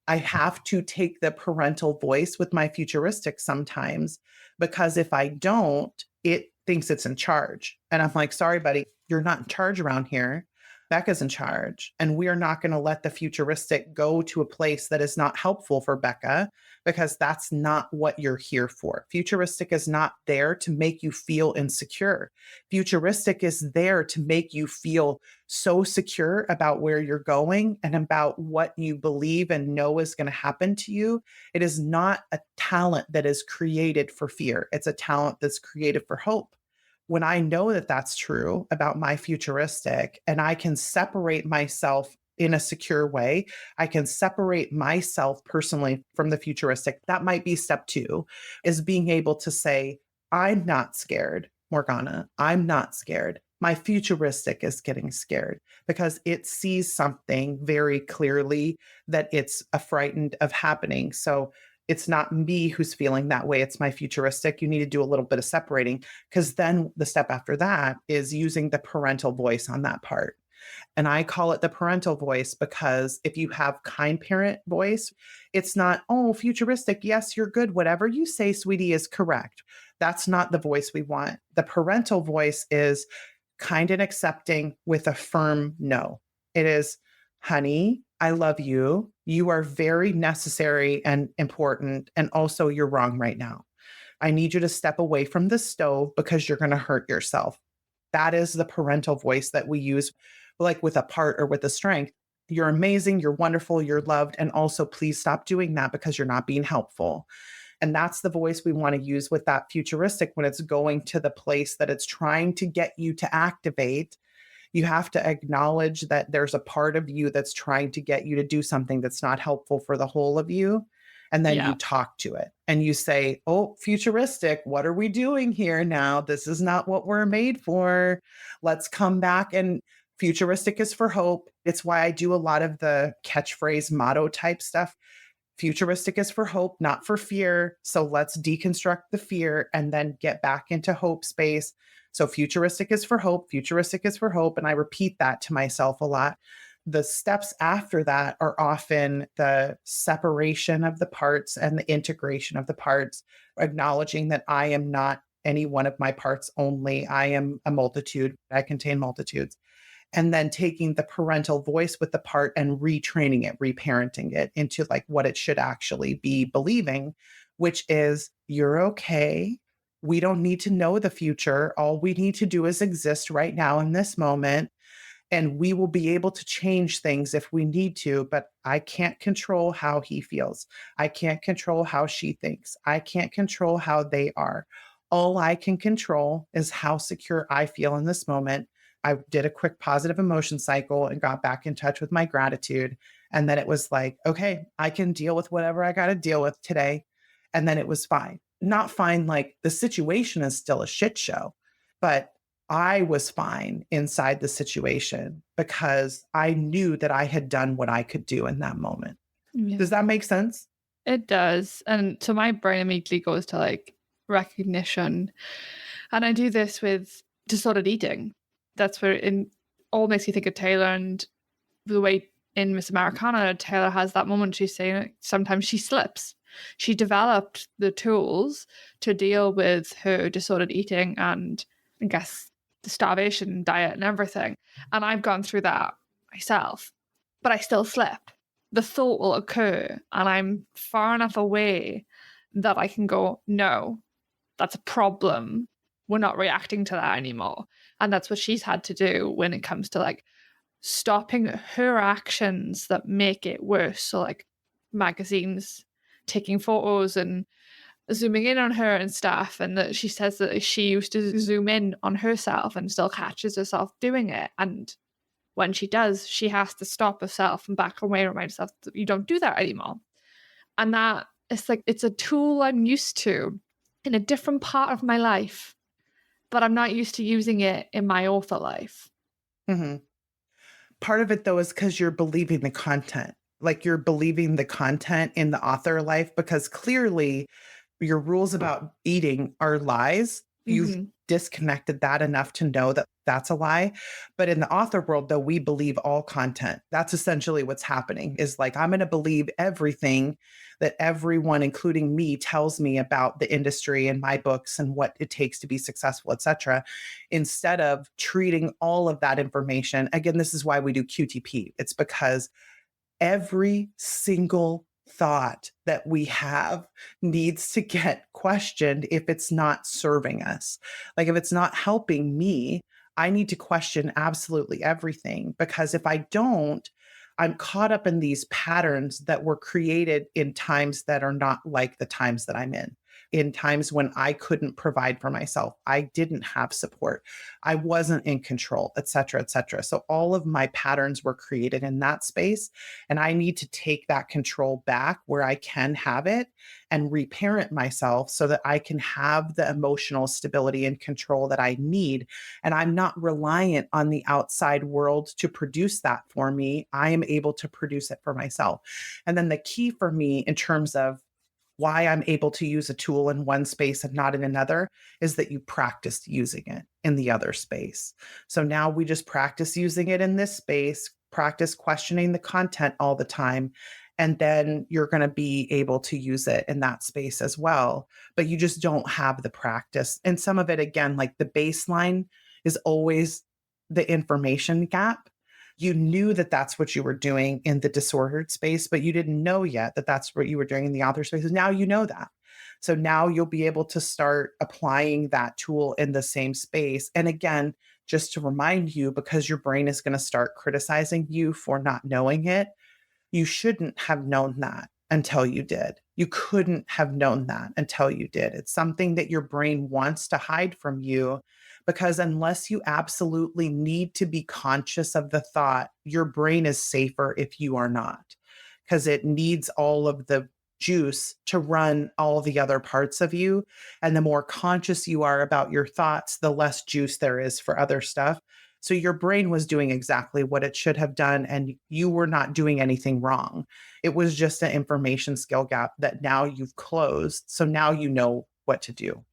I have to take the parental voice with my futuristic sometimes because if I don't, it thinks it's in charge. And I'm like, sorry, buddy, you're not in charge around here. Becca's in charge. And we are not going to let the futuristic go to a place that is not helpful for Becca because that's not what you're here for. Futuristic is not there to make you feel insecure. Futuristic is there to make you feel so secure about where you're going and about what you believe and know is going to happen to you. It is not a talent that is created for fear. It's a talent that's created for hope. When I know that that's true about my futuristic and I can separate myself in a secure way, I can separate myself personally from the futuristic. That might be step 2, is being able to say, I'm not scared, Morgana. I'm not scared. My futuristic is getting scared because it sees something very clearly that it's frightened of happening. So it's not me who's feeling that way. It's my futuristic. You need to do a little bit of separating because then the step after that is using the parental voice on that part. And I call it the parental voice because if you have kind parent voice, it's not, oh, futuristic. Yes, you're good. Whatever you say, sweetie, is correct. That's not the voice we want. The parental voice is kind and accepting with a firm no. It is, honey, I love you. You are very necessary and important. And also, you're wrong right now. I need you to step away from the stove because you're going to hurt yourself. That is the parental voice that we use, like with a part or with a strength. You're amazing. You're wonderful. You're loved. And also, please stop doing that because you're not being helpful. And that's the voice we want to use with that futuristic when it's going to the place that it's trying to get you to activate. You have to acknowledge that there's a part of you that's trying to get you to do something that's not helpful for the whole of you. And then Yeah. you talk to it and you say, oh, futuristic, what are we doing here now? This is not what we're made for. Let's come back. And futuristic is for hope. It's why I do a lot of the catchphrase motto type stuff. Futuristic is for hope, not for fear. So let's deconstruct the fear and then get back into hope space. So futuristic is for hope, futuristic is for hope. And I repeat that to myself a lot. The steps after that are often the separation of the parts and the integration of the parts, acknowledging that I am not any one of my parts only. I am a multitude. I contain multitudes. And then taking the parental voice with the part and retraining it, reparenting it into like what it should actually be believing, which is you're okay. We don't need to know the future. All we need to do is exist right now in this moment. And we will be able to change things if we need to, but I can't control how he feels. I can't control how she thinks. I can't control how they are. All I can control is how secure I feel in this moment. I did a quick positive emotion cycle and got back in touch with my gratitude. And then it was like, okay, I can deal with whatever I got to deal with today. And then it was fine. Not fine, like the situation is still a shit show, but I was fine inside the situation because I knew that I had done what I could do in that moment. Yeah. Does that make sense? It does. And so my brain immediately goes to like recognition. And I do this with disordered eating. That's where it all makes you think of Taylor and the way in Miss Americana, Taylor has that moment she's saying sometimes she slips. She developed the tools to deal with her disordered eating and I guess the starvation diet and everything. And I've gone through that myself, but I still slip. The thought will occur and I'm far enough away that I can go, no, that's a problem. We're not reacting to that anymore. And that's what she's had to do when it comes to like stopping her actions that make it worse. So like magazines, taking photos and zooming in on her and stuff, and that she says that she used to zoom in on herself and still catches herself doing it. And when she does, she has to stop herself and back away and remind herself that you don't do that anymore. And that it's like it's a tool I'm used to in a different part of my life, but I'm not used to using it in my author life. Mm-hmm. Part of it, though, is because you're believing the content. Like you're believing the content in the author life, because clearly your rules about eating are lies. You've disconnected that enough to know that that's a lie. But in the author world, though, we believe all content. That's essentially what's happening, is like, I'm going to believe everything that everyone, including me, tells me about the industry and my books and what it takes to be successful, etc., instead of treating all of that information. Again, this is why we do QTP. It's because every single thought that we have needs to get questioned if it's not serving us. Like if it's not helping me, I need to question absolutely everything, because if I don't, I'm caught up in these patterns that were created in times that are not like the times that I'm in times when I couldn't provide for myself. I didn't have support. I wasn't in control, et cetera, et cetera. So all of my patterns were created in that space. And I need to take that control back where I can have it and reparent myself so that I can have the emotional stability and control that I need. And I'm not reliant on the outside world to produce that for me. I am able to produce it for myself. And then the key for me in terms of why I'm able to use a tool in one space and not in another is that you practiced using it in the other space. So now we just practice using it in this space, practice questioning the content all the time, and then you're going to be able to use it in that space as well. But you just don't have the practice. And some of it, again, like the baseline is always the information gap. You knew that that's what you were doing in the disordered space, but you didn't know yet that that's what you were doing in the author space. Now you know that. So now you'll be able to start applying that tool in the same space. And again, just to remind you, because your brain is going to start criticizing you for not knowing it, you shouldn't have known that until you did. You couldn't have known that until you did. It's something that your brain wants to hide from you, because unless you absolutely need to be conscious of the thought, your brain is safer if you are not, because it needs all of the juice to run all the other parts of you. And the more conscious you are about your thoughts, the less juice there is for other stuff. So your brain was doing exactly what it should have done, and you were not doing anything wrong. It was just an information skill gap that now you've closed. So now you know what to do.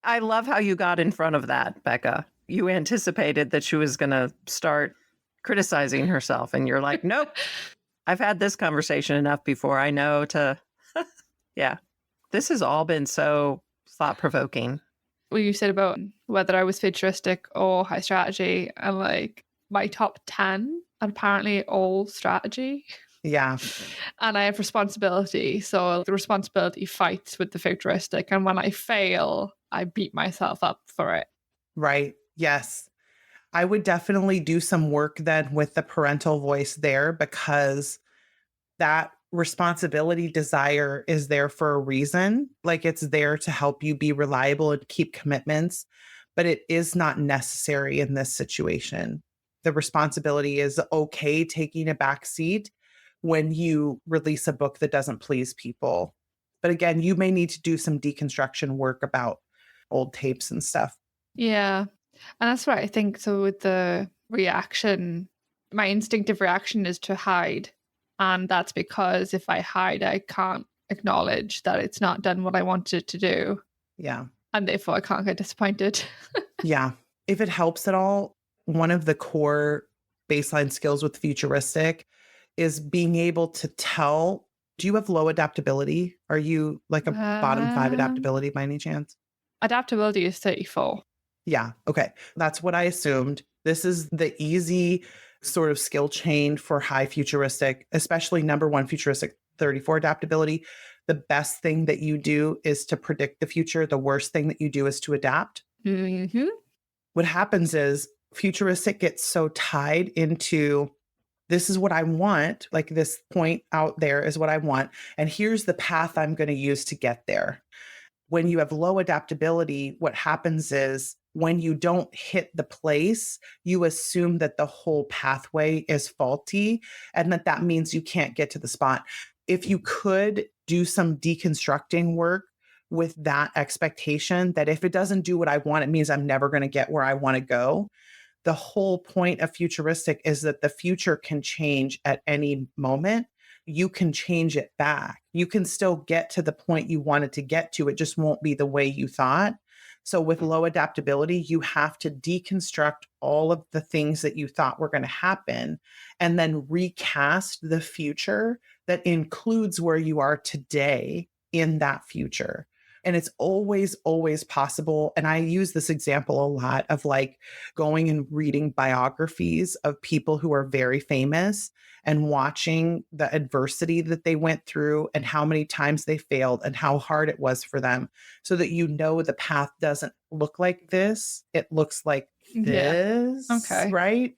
I love how you got in front of that, Becca. You anticipated that she was going to start criticizing herself, and you're like, nope, I've had this conversation enough before. I know to, yeah. This has all been so thought-provoking. What you said about whether I was futuristic or high strategy, and like my top 10 are apparently all strategy. Yeah. And I have responsibility. So the responsibility fights with the futuristic. And when I fail, I beat myself up for it. Right. Yes. I would definitely do some work then with the parental voice there, because that responsibility desire is there for a reason. Like it's there to help you be reliable and keep commitments, but it is not necessary in this situation. The responsibility is okay taking a back seat when you release a book that doesn't please people. But again, you may need to do some deconstruction work about old tapes and stuff. Yeah. And that's what I think. So with the reaction, my instinctive reaction is to hide. And that's because if I hide, I can't acknowledge that it's not done what I wanted to do. Yeah. And therefore I can't get disappointed. Yeah. If it helps at all, one of the core baseline skills with futuristic is being able to tell. Do you have low adaptability? Are you like a bottom 5 adaptability by any chance? Adaptability is 34. Yeah. Okay. That's what I assumed. This is the easy sort of skill chain for high futuristic, especially number 1 futuristic 34 adaptability. The best thing that you do is to predict the future. The worst thing that you do is to adapt. Mm-hmm. What happens is futuristic gets so tied into, this is what I want, like this point out there is what I want, and here's the path I'm going to use to get there. When you have low adaptability, what happens is when you don't hit the place, you assume that the whole pathway is faulty and that means you can't get to the spot. If you could do some deconstructing work with that expectation that if it doesn't do what I want, it means I'm never going to get where I want to go. The whole point of futuristic is that the future can change at any moment. You can change it back. You can still get to the point you wanted to get to. It just won't be the way you thought. So with low adaptability, you have to deconstruct all of the things that you thought were going to happen and then recast the future that includes where you are today in that future. And it's always, always possible. And I use this example a lot of like going and reading biographies of people who are very famous and watching the adversity that they went through and how many times they failed and how hard it was for them so that you know the path doesn't look like this. It looks like this, Okay. right?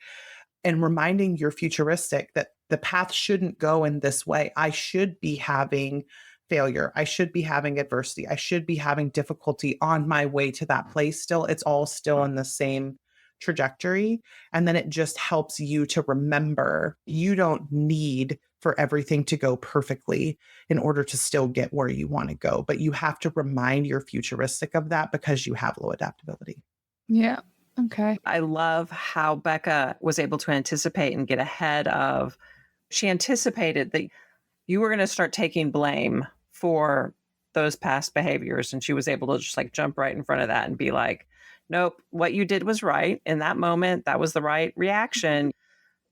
And reminding your futuristic that the path shouldn't go in this way. I should be having failure. I should be having adversity. I should be having difficulty on my way to that place still. It's all still in the same trajectory. And then it just helps you to remember you don't need for everything to go perfectly in order to still get where you want to go. But you have to remind your futuristic of that because you have low adaptability. Yeah. Okay. I love how Becca was able to anticipate and get ahead of, she anticipated that you were going to start taking blame for those past behaviors. And she was able to just like jump right in front of that and be like, nope, what you did was right. In that moment, that was the right reaction.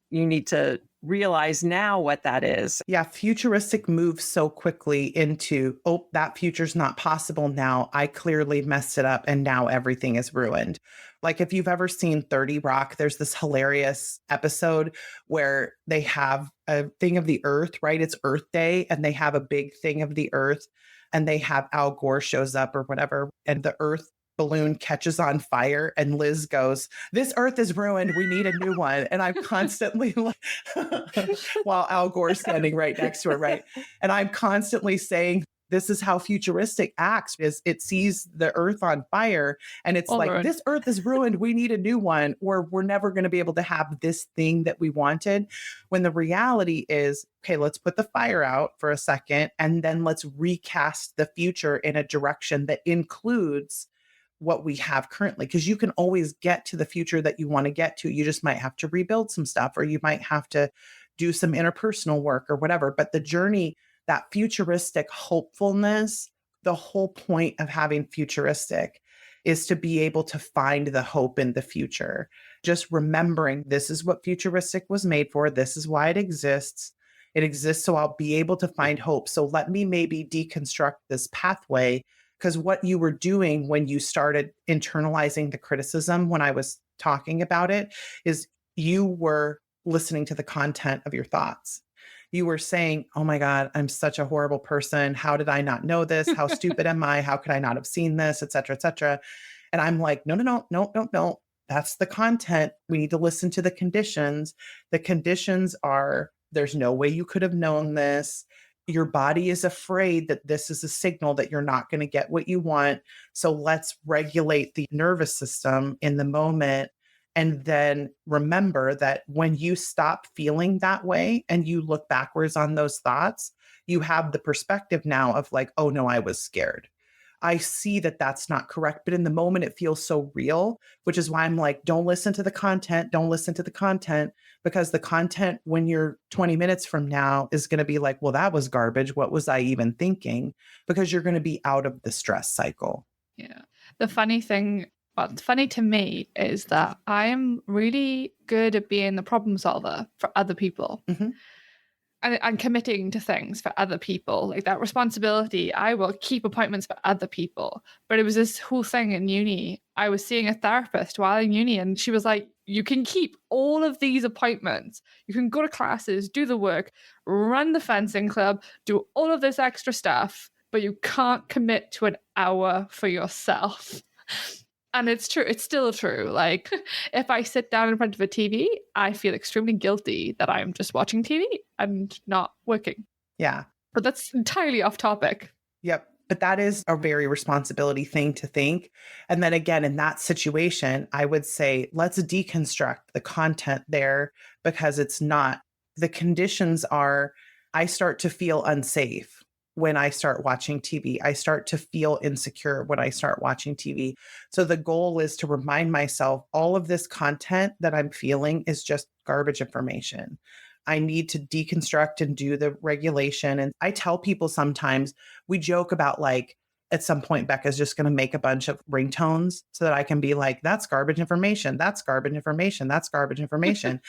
You need to realize now what that is. Yeah, futuristic moves so quickly into, oh, that future's not possible now. I clearly messed it up and now everything is ruined. Like if you've ever seen 30 Rock, there's this hilarious episode where they have a thing of the earth, right? It's Earth Day and they have a big thing of the earth and they have Al Gore shows up or whatever and the earth balloon catches on fire and Liz goes, this earth is ruined. We need a new one. And I'm constantly like, while Al Gore's standing right next to her, right? And I'm constantly saying, this is how futuristic acts is it sees the earth on fire and it's All like, ruined. this earth is ruined. We need a new one or we're never going to be able to have this thing that we wanted. When the reality is, okay, let's put the fire out for a second and then let's recast the future in a direction that includes what we have currently, because you can always get to the future that you want to get to. You just might have to rebuild some stuff or you might have to do some interpersonal work or whatever. But the journey, that futuristic hopefulness, the whole point of having futuristic is to be able to find the hope in the future. Just remembering this is what futuristic was made for. This is why it exists. It exists so I'll be able to find hope. So let me maybe deconstruct this pathway. Because what you were doing when you started internalizing the criticism, when I was talking about it, is you were listening to the content of your thoughts. You were saying, oh my God, I'm such a horrible person. How did I not know this? How stupid am I? How could I not have seen this, et cetera, et cetera. And I'm like, no. That's the content. We need to listen to the conditions. The conditions are, there's no way you could have known this. Your body is afraid that this is a signal that you're not going to get what you want. So let's regulate the nervous system in the moment. And then remember that when you stop feeling that way and you look backwards on those thoughts, you have the perspective now of like, oh no, I was scared. I see that that's not correct. But in the moment, it feels so real, which is why I'm like, don't listen to the content. Don't listen to the content, because the content when you're 20 minutes from now is going to be like, well, that was garbage. What was I even thinking? Because you're going to be out of the stress cycle. Yeah. The funny thing, what's funny to me is that I am really good at being the problem solver for other people. Mm-hmm. And committing to things for other people, like that responsibility. I will keep appointments for other people. But it was this whole thing in uni. I was seeing a therapist while in uni, and she was like, you can keep all of these appointments. You can go to classes, do the work, run the fencing club, do all of this extra stuff, but you can't commit to an hour for yourself. And it's true. It's still true. Like if I sit down in front of a TV, I feel extremely guilty that I'm just watching TV and not working. Yeah. But that's entirely off topic. Yep. But that is a very responsibility thing to think. And then again, in that situation, I would say, let's deconstruct the content there because it's not. The conditions are, I start to feel unsafe when I start watching TV. I start to feel insecure when I start watching TV. So the goal is to remind myself all of this content that I'm feeling is just garbage information. I need to deconstruct and do the regulation. And I tell people sometimes, we joke about like, at some point, Becca's just going to make a bunch of ringtones so that I can be like, that's garbage information. That's garbage information. That's garbage information.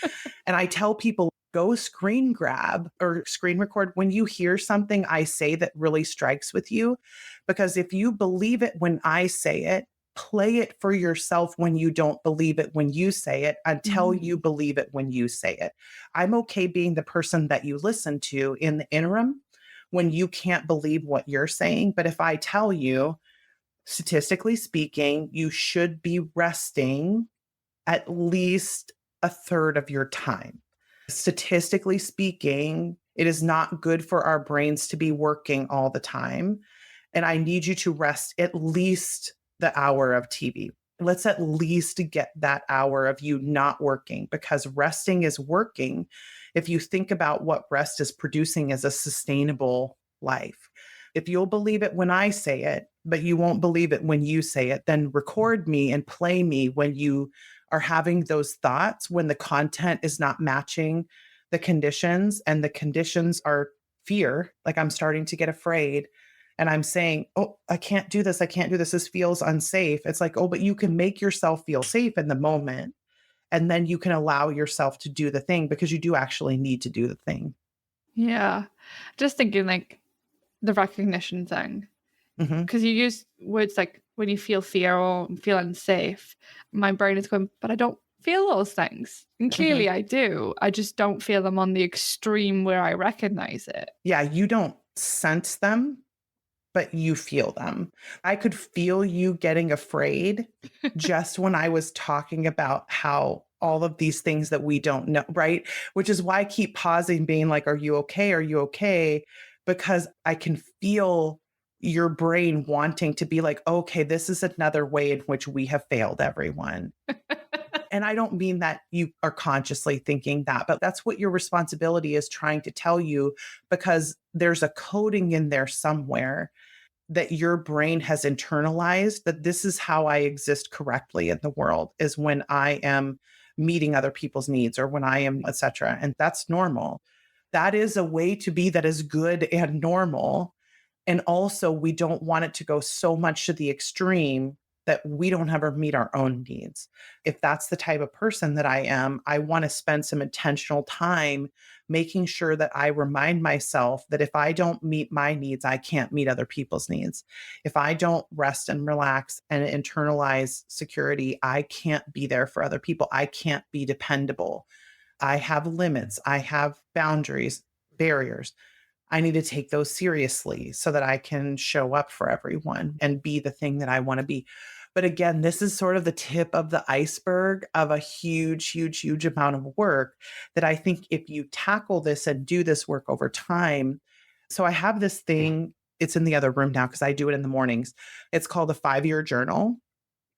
And I tell people, go screen grab or screen record when you hear something I say that really strikes with you. Because if you believe it when I say it, play it for yourself when you don't believe it when you say it until you believe it when you say it. I'm okay being the person that you listen to in the interim when you can't believe what you're saying. But if I tell you, statistically speaking, you should be resting at least a third of your time. Statistically speaking, it is not good for our brains to be working all the time. And I need you to rest at least the hour of TV. Let's at least get that hour of you not working because resting is working. If you think about what rest is producing as a sustainable life, if you'll believe it when I say it, but you won't believe it when you say it, then record me and play me when you are having those thoughts, when the content is not matching the conditions and the conditions are fear, like I'm starting to get afraid and I'm saying, oh, I can't do this. I can't do this. This feels unsafe. It's like, oh, but you can make yourself feel safe in the moment. And then you can allow yourself to do the thing because you do actually need to do the thing. Yeah. Just thinking like the recognition thing. Mhm. Because you use words like when you feel fear or feel unsafe, my brain is going, but I don't feel those things. And clearly I do. I just don't feel them on the extreme where I recognize it. Yeah, you don't sense them, but you feel them. I could feel you getting afraid just when I was talking about how all of these things that we don't know, right? Which is why I keep pausing, being like, are you okay? Are you okay? Because I can feel your brain wanting to be like, okay, this is another way in which we have failed everyone. And I don't mean that you are consciously thinking that, but that's what your responsibility is trying to tell you because there's a coding in there somewhere that your brain has internalized that this is how I exist correctly in the world is when I am meeting other people's needs or when I am, et cetera. And that's normal. That is a way to be that is good and normal. And also, we don't want it to go so much to the extreme that we don't ever meet our own needs. If that's the type of person that I am, I want to spend some intentional time making sure that I remind myself that if I don't meet my needs, I can't meet other people's needs. If I don't rest and relax and internalize security, I can't be there for other people. I can't be dependable. I have limits. I have boundaries, barriers. I need to take those seriously so that I can show up for everyone and be the thing that I want to be. But again, this is sort of the tip of the iceberg of a huge, huge, huge amount of work that I think if you tackle this and do this work over time. So I have this thing, it's in the other room now because I do it in the mornings. It's called a 5-year journal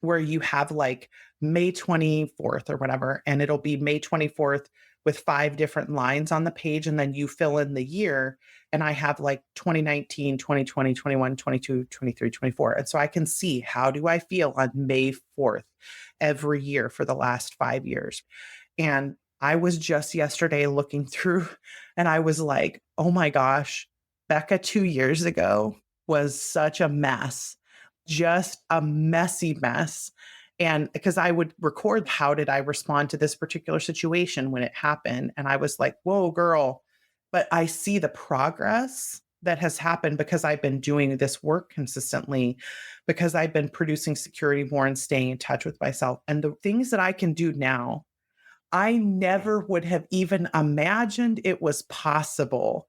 where you have like May 24th or whatever, and it'll be May 24th with 5 different lines on the page. And then you fill in the year. And I have like 2019, 2020, 21, 22, 23, 24. And so I can see how do I feel on May 4th every year for the last 5 years. And I was just yesterday looking through and I was like, oh my gosh, Becca 2 years ago was such a mess, just a messy mess. And because I would record, how did I respond to this particular situation when it happened? And I was like, whoa, girl. But I see the progress that has happened because I've been doing this work consistently, because I've been producing security more and staying in touch with myself. And the things that I can do now, I never would have even imagined it was possible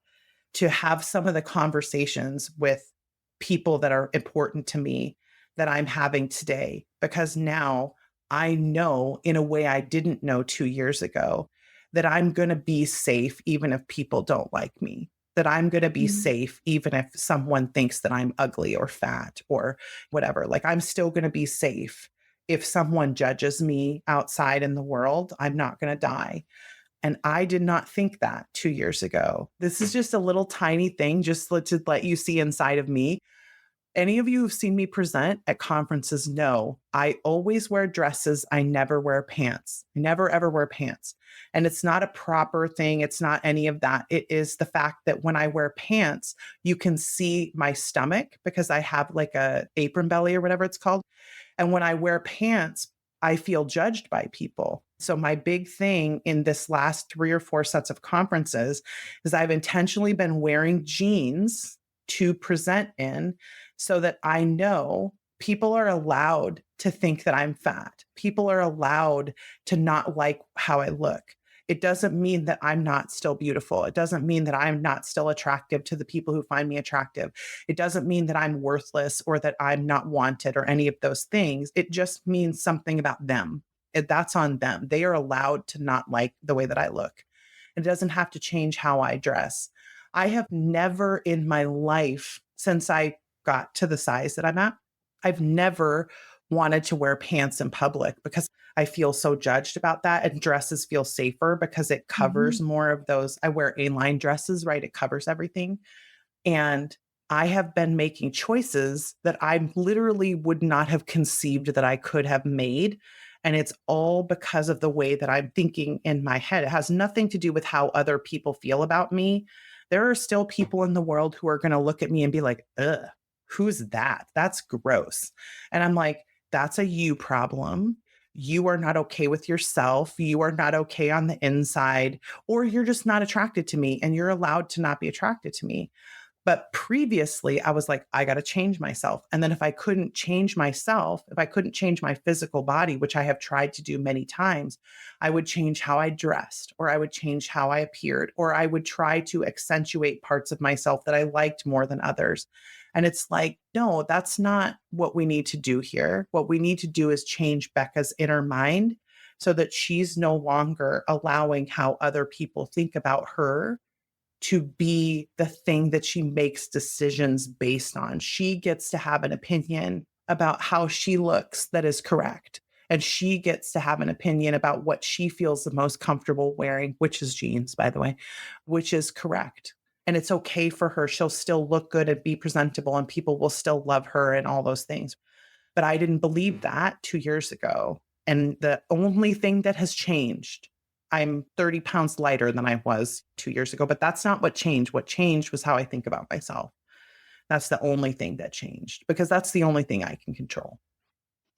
to have some of the conversations with people that are important to me that I'm having today, because now I know in a way I didn't know 2 years ago that I'm going to be safe even if people don't like me. that I'm going to be Mm. safe, even if someone thinks that I'm ugly or fat or whatever. Like, I'm still going to be safe. If someone judges me outside in the world, I'm not going to die. And I did not think that 2 years ago. This is just a little tiny thing, just to let you see inside of me. Any of you who've seen me present at conferences know I always wear dresses. I never wear pants. I never, ever wear pants. And it's not a proper thing. It's not any of that. It is the fact that when I wear pants, you can see my stomach because I have like a apron belly or whatever it's called. And when I wear pants, I feel judged by people. So my big thing in this last 3 or 4 sets of conferences is I've intentionally been wearing jeans to present in so that I know people are allowed to think that I'm fat. People are allowed to not like how I look. It doesn't mean that I'm not still beautiful. It doesn't mean that I'm not still attractive to the people who find me attractive. It doesn't mean that I'm worthless or that I'm not wanted or any of those things. It just means something about them. That's on them. They are allowed to not like the way that I look. It doesn't have to change how I dress. I have never in my life, since I got to the size that I'm at, I've never wanted to wear pants in public because I feel so judged about that. And dresses feel safer because it covers more of those. I wear A-line dresses, right? It covers everything. And I have been making choices that I literally would not have conceived that I could have made. And it's all because of the way that I'm thinking in my head. It has nothing to do with how other people feel about me. There are still people in the world who are going to look at me and be like, ugh, who's that? That's gross. And I'm like, that's a you problem. You are not okay with yourself. You are not okay on the inside, or you're just not attracted to me and you're allowed to not be attracted to me. But previously, I was like, I got to change myself. And then if I couldn't change myself, if I couldn't change my physical body, which I have tried to do many times, I would change how I dressed, or I would change how I appeared, or I would try to accentuate parts of myself that I liked more than others. And it's like, no, that's not what we need to do here. What we need to do is change Becca's inner mind so that she's no longer allowing how other people think about her to be the thing that she makes decisions based on. She gets to have an opinion about how she looks that is correct. And she gets to have an opinion about what she feels the most comfortable wearing, which is jeans, by the way, which is correct. And it's okay for her. She'll still look good and be presentable, and people will still love her and all those things. But I didn't believe that 2 years ago. And the only thing that has changed, I'm 30 pounds lighter than I was 2 years ago, but that's not what changed. What changed was how I think about myself. That's the only thing that changed, because that's the only thing I can control.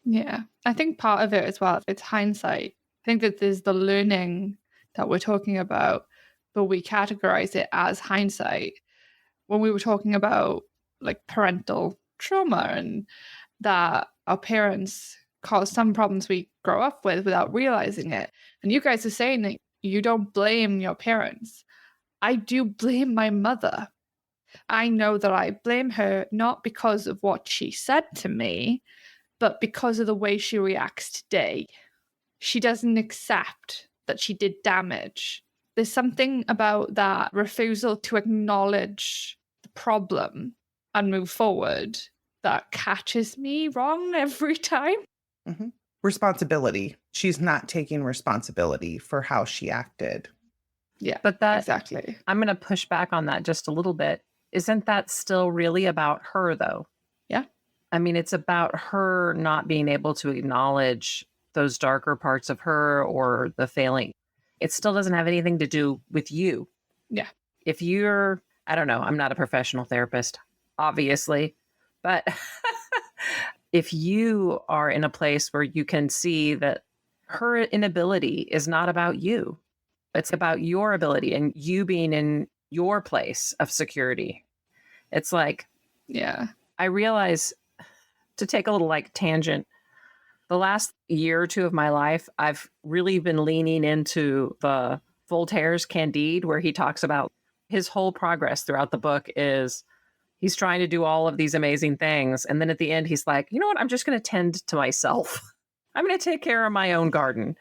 Yeah, I think part of it as well, it's hindsight. I think that there's the learning that we're talking about, but we categorize it as hindsight. When we were talking about like parental trauma and that our parents cause some problems we grow up with without realizing it. And you guys are saying that you don't blame your parents. I do blame my mother. I know that I blame her not because of what she said to me, but because of the way she reacts today. She doesn't accept that she did damage. There's something about that refusal to acknowledge the problem and move forward that catches me wrong every time. Mm-hmm. Responsibility. She's not taking responsibility for how she acted. Yeah, But that, exactly. I'm going to push back on that just a little bit. Isn't that still really about her, though? Yeah. I mean, it's about her not being able to acknowledge those darker parts of her or the failing. It still doesn't have anything to do with you. Yeah. If you're, I don't know, I'm not a professional therapist, obviously, but if you are in a place where you can see that her inability is not about you, it's about your ability and you being in your place of security. It's like, Yeah. I realize, to take a little like tangent, the last year or two of my life, I've really been leaning into the Voltaire's Candide, where he talks about his whole progress throughout the book is he's trying to do all of these amazing things. And then at the end, he's like, you know what? I'm just going to tend to myself. I'm going to take care of my own garden.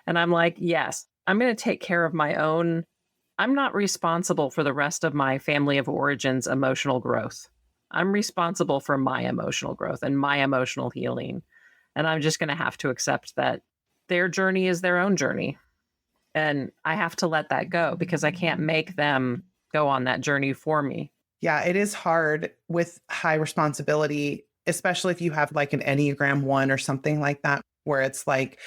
And I'm like, yes, I'm going to take care of my own I'm not responsible for the rest of my family of origin's emotional growth. I'm responsible for my emotional growth and my emotional healing. And I'm just going to have to accept that their journey is their own journey. And I have to let that go because I can't make them go on that journey for me. Yeah, it is hard with high responsibility, especially if you have like an Enneagram 1 or something like that, where it's like,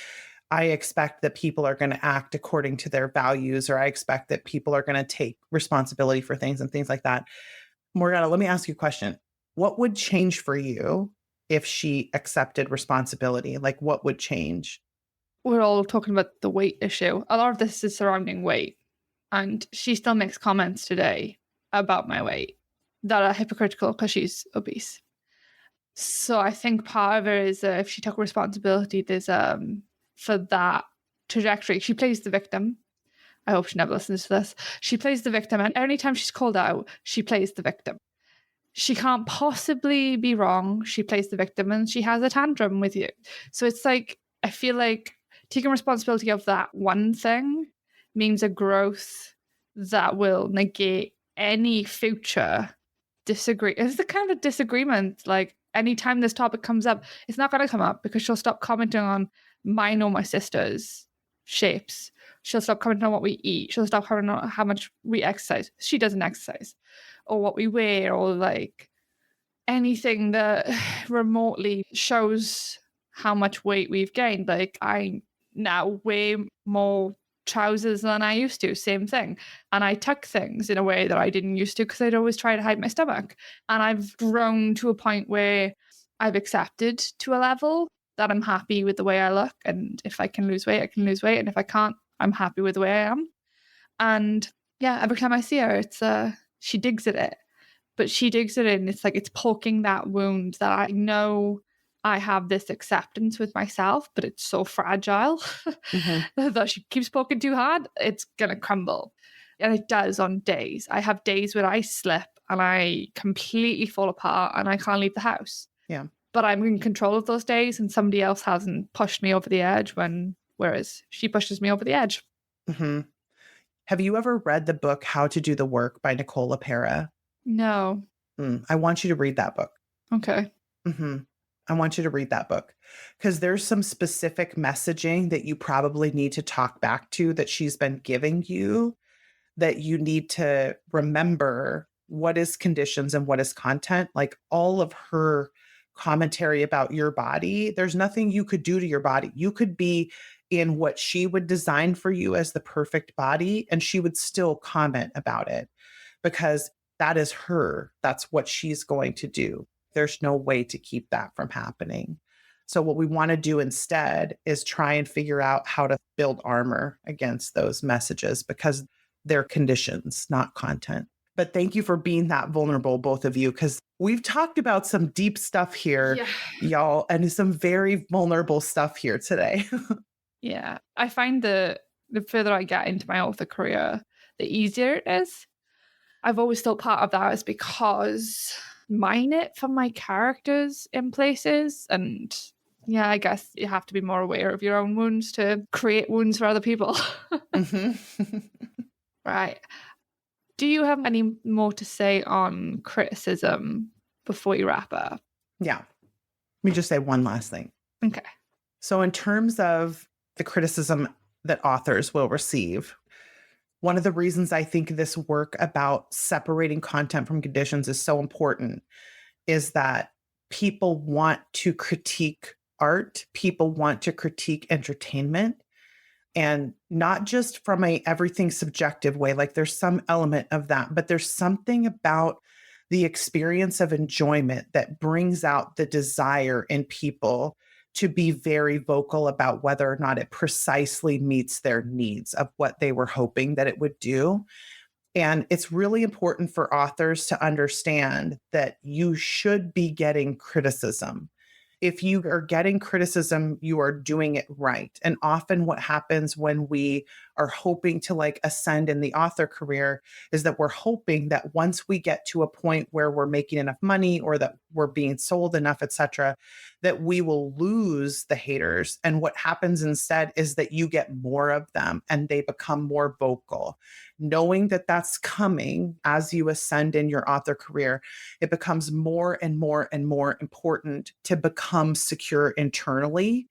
I expect that people are going to act according to their values, or I expect that people are going to take responsibility for things and things like that. Morgana, let me ask you a question. What would change for you if she accepted responsibility? Like, what would change? We're all talking about the weight issue. A lot of this is surrounding weight. And she still makes comments today about my weight that are hypocritical because she's obese. So I think part of it is if she took responsibility, there's for that trajectory. She plays the victim. I hope she never listens to this. She plays the victim, and anytime she's called out, she plays the victim. She can't possibly be wrong. She plays the victim, and she has a tantrum with you. So it's like, I feel like taking responsibility of that one thing means a growth that will negate any future disagree. It's the kind of disagreement, like anytime this topic comes up, it's not going to come up because she'll stop commenting on mine or my sister's shapes. She'll stop commenting on what we eat. She'll stop commenting on how much we exercise. She doesn't exercise. Or what we wear, or like anything that remotely shows how much weight we've gained. Like I now weigh more trousers than I used to, same thing. And I tuck things in a way that I didn't used to because I'd always try to hide my stomach. And I've grown to a point where I've accepted to a level that I'm happy with the way I look. And if I can lose weight, I can lose weight. And if I can't, I'm happy with the way I am. And yeah, every time I see her, it's she digs at it. But she digs it in. It's like it's poking that wound that I know I have this acceptance with myself, but it's so fragile that she keeps poking too hard, it's going to crumble. And it does on days. I have days where I slip and I completely fall apart and I can't leave the house. Yeah. But I'm in control of those days and somebody else hasn't pushed me over the edge whereas she pushes me over the edge. Mm-hmm. Have you ever read the book How to Do the Work by Nicole LaPera? No. I want you to read that book. Okay. I want you to read that book because there's some specific messaging that you probably need to talk back to that she's been giving you, that you need to remember what is conditions and what is content. Like all of her commentary about your body, there's nothing you could do to your body. You could be in what she would design for you as the perfect body, and she would still comment about it because that is her. That's what she's going to do. There's no way to keep that from happening. So what we want to do instead is try and figure out how to build armor against those messages because they're conditions, not content. But thank you for being that vulnerable, both of you, because we've talked about some deep stuff here, y'all, and some very vulnerable stuff here today. Yeah. I find the further I get into my author career, the easier it is. I've always thought part of that is because mine it for my characters in places. And yeah, I guess you have to be more aware of your own wounds to create wounds for other people. Right. Do you have any more to say on criticism before you wrap up? Yeah. Let me just say one last thing. Okay. So in terms of the criticism that authors will receive, one of the reasons I think this work about separating content from conditions is so important is that people want to critique art, people want to critique entertainment, and not just from a everything subjective way, like there's some element of that, but there's something about the experience of enjoyment that brings out the desire in people to be very vocal about whether or not it precisely meets their needs of what they were hoping that it would do. And it's really important for authors to understand that you should be getting criticism. If you are getting criticism, you are doing it right. And often what happens when we are hoping to like ascend in the author career is that we're hoping that once we get to a point where we're making enough money or that we're being sold enough, etc., that we will lose the haters. And what happens instead is that you get more of them and they become more vocal. Knowing that that's coming as you ascend in your author career, it becomes more and more and more important to become secure internally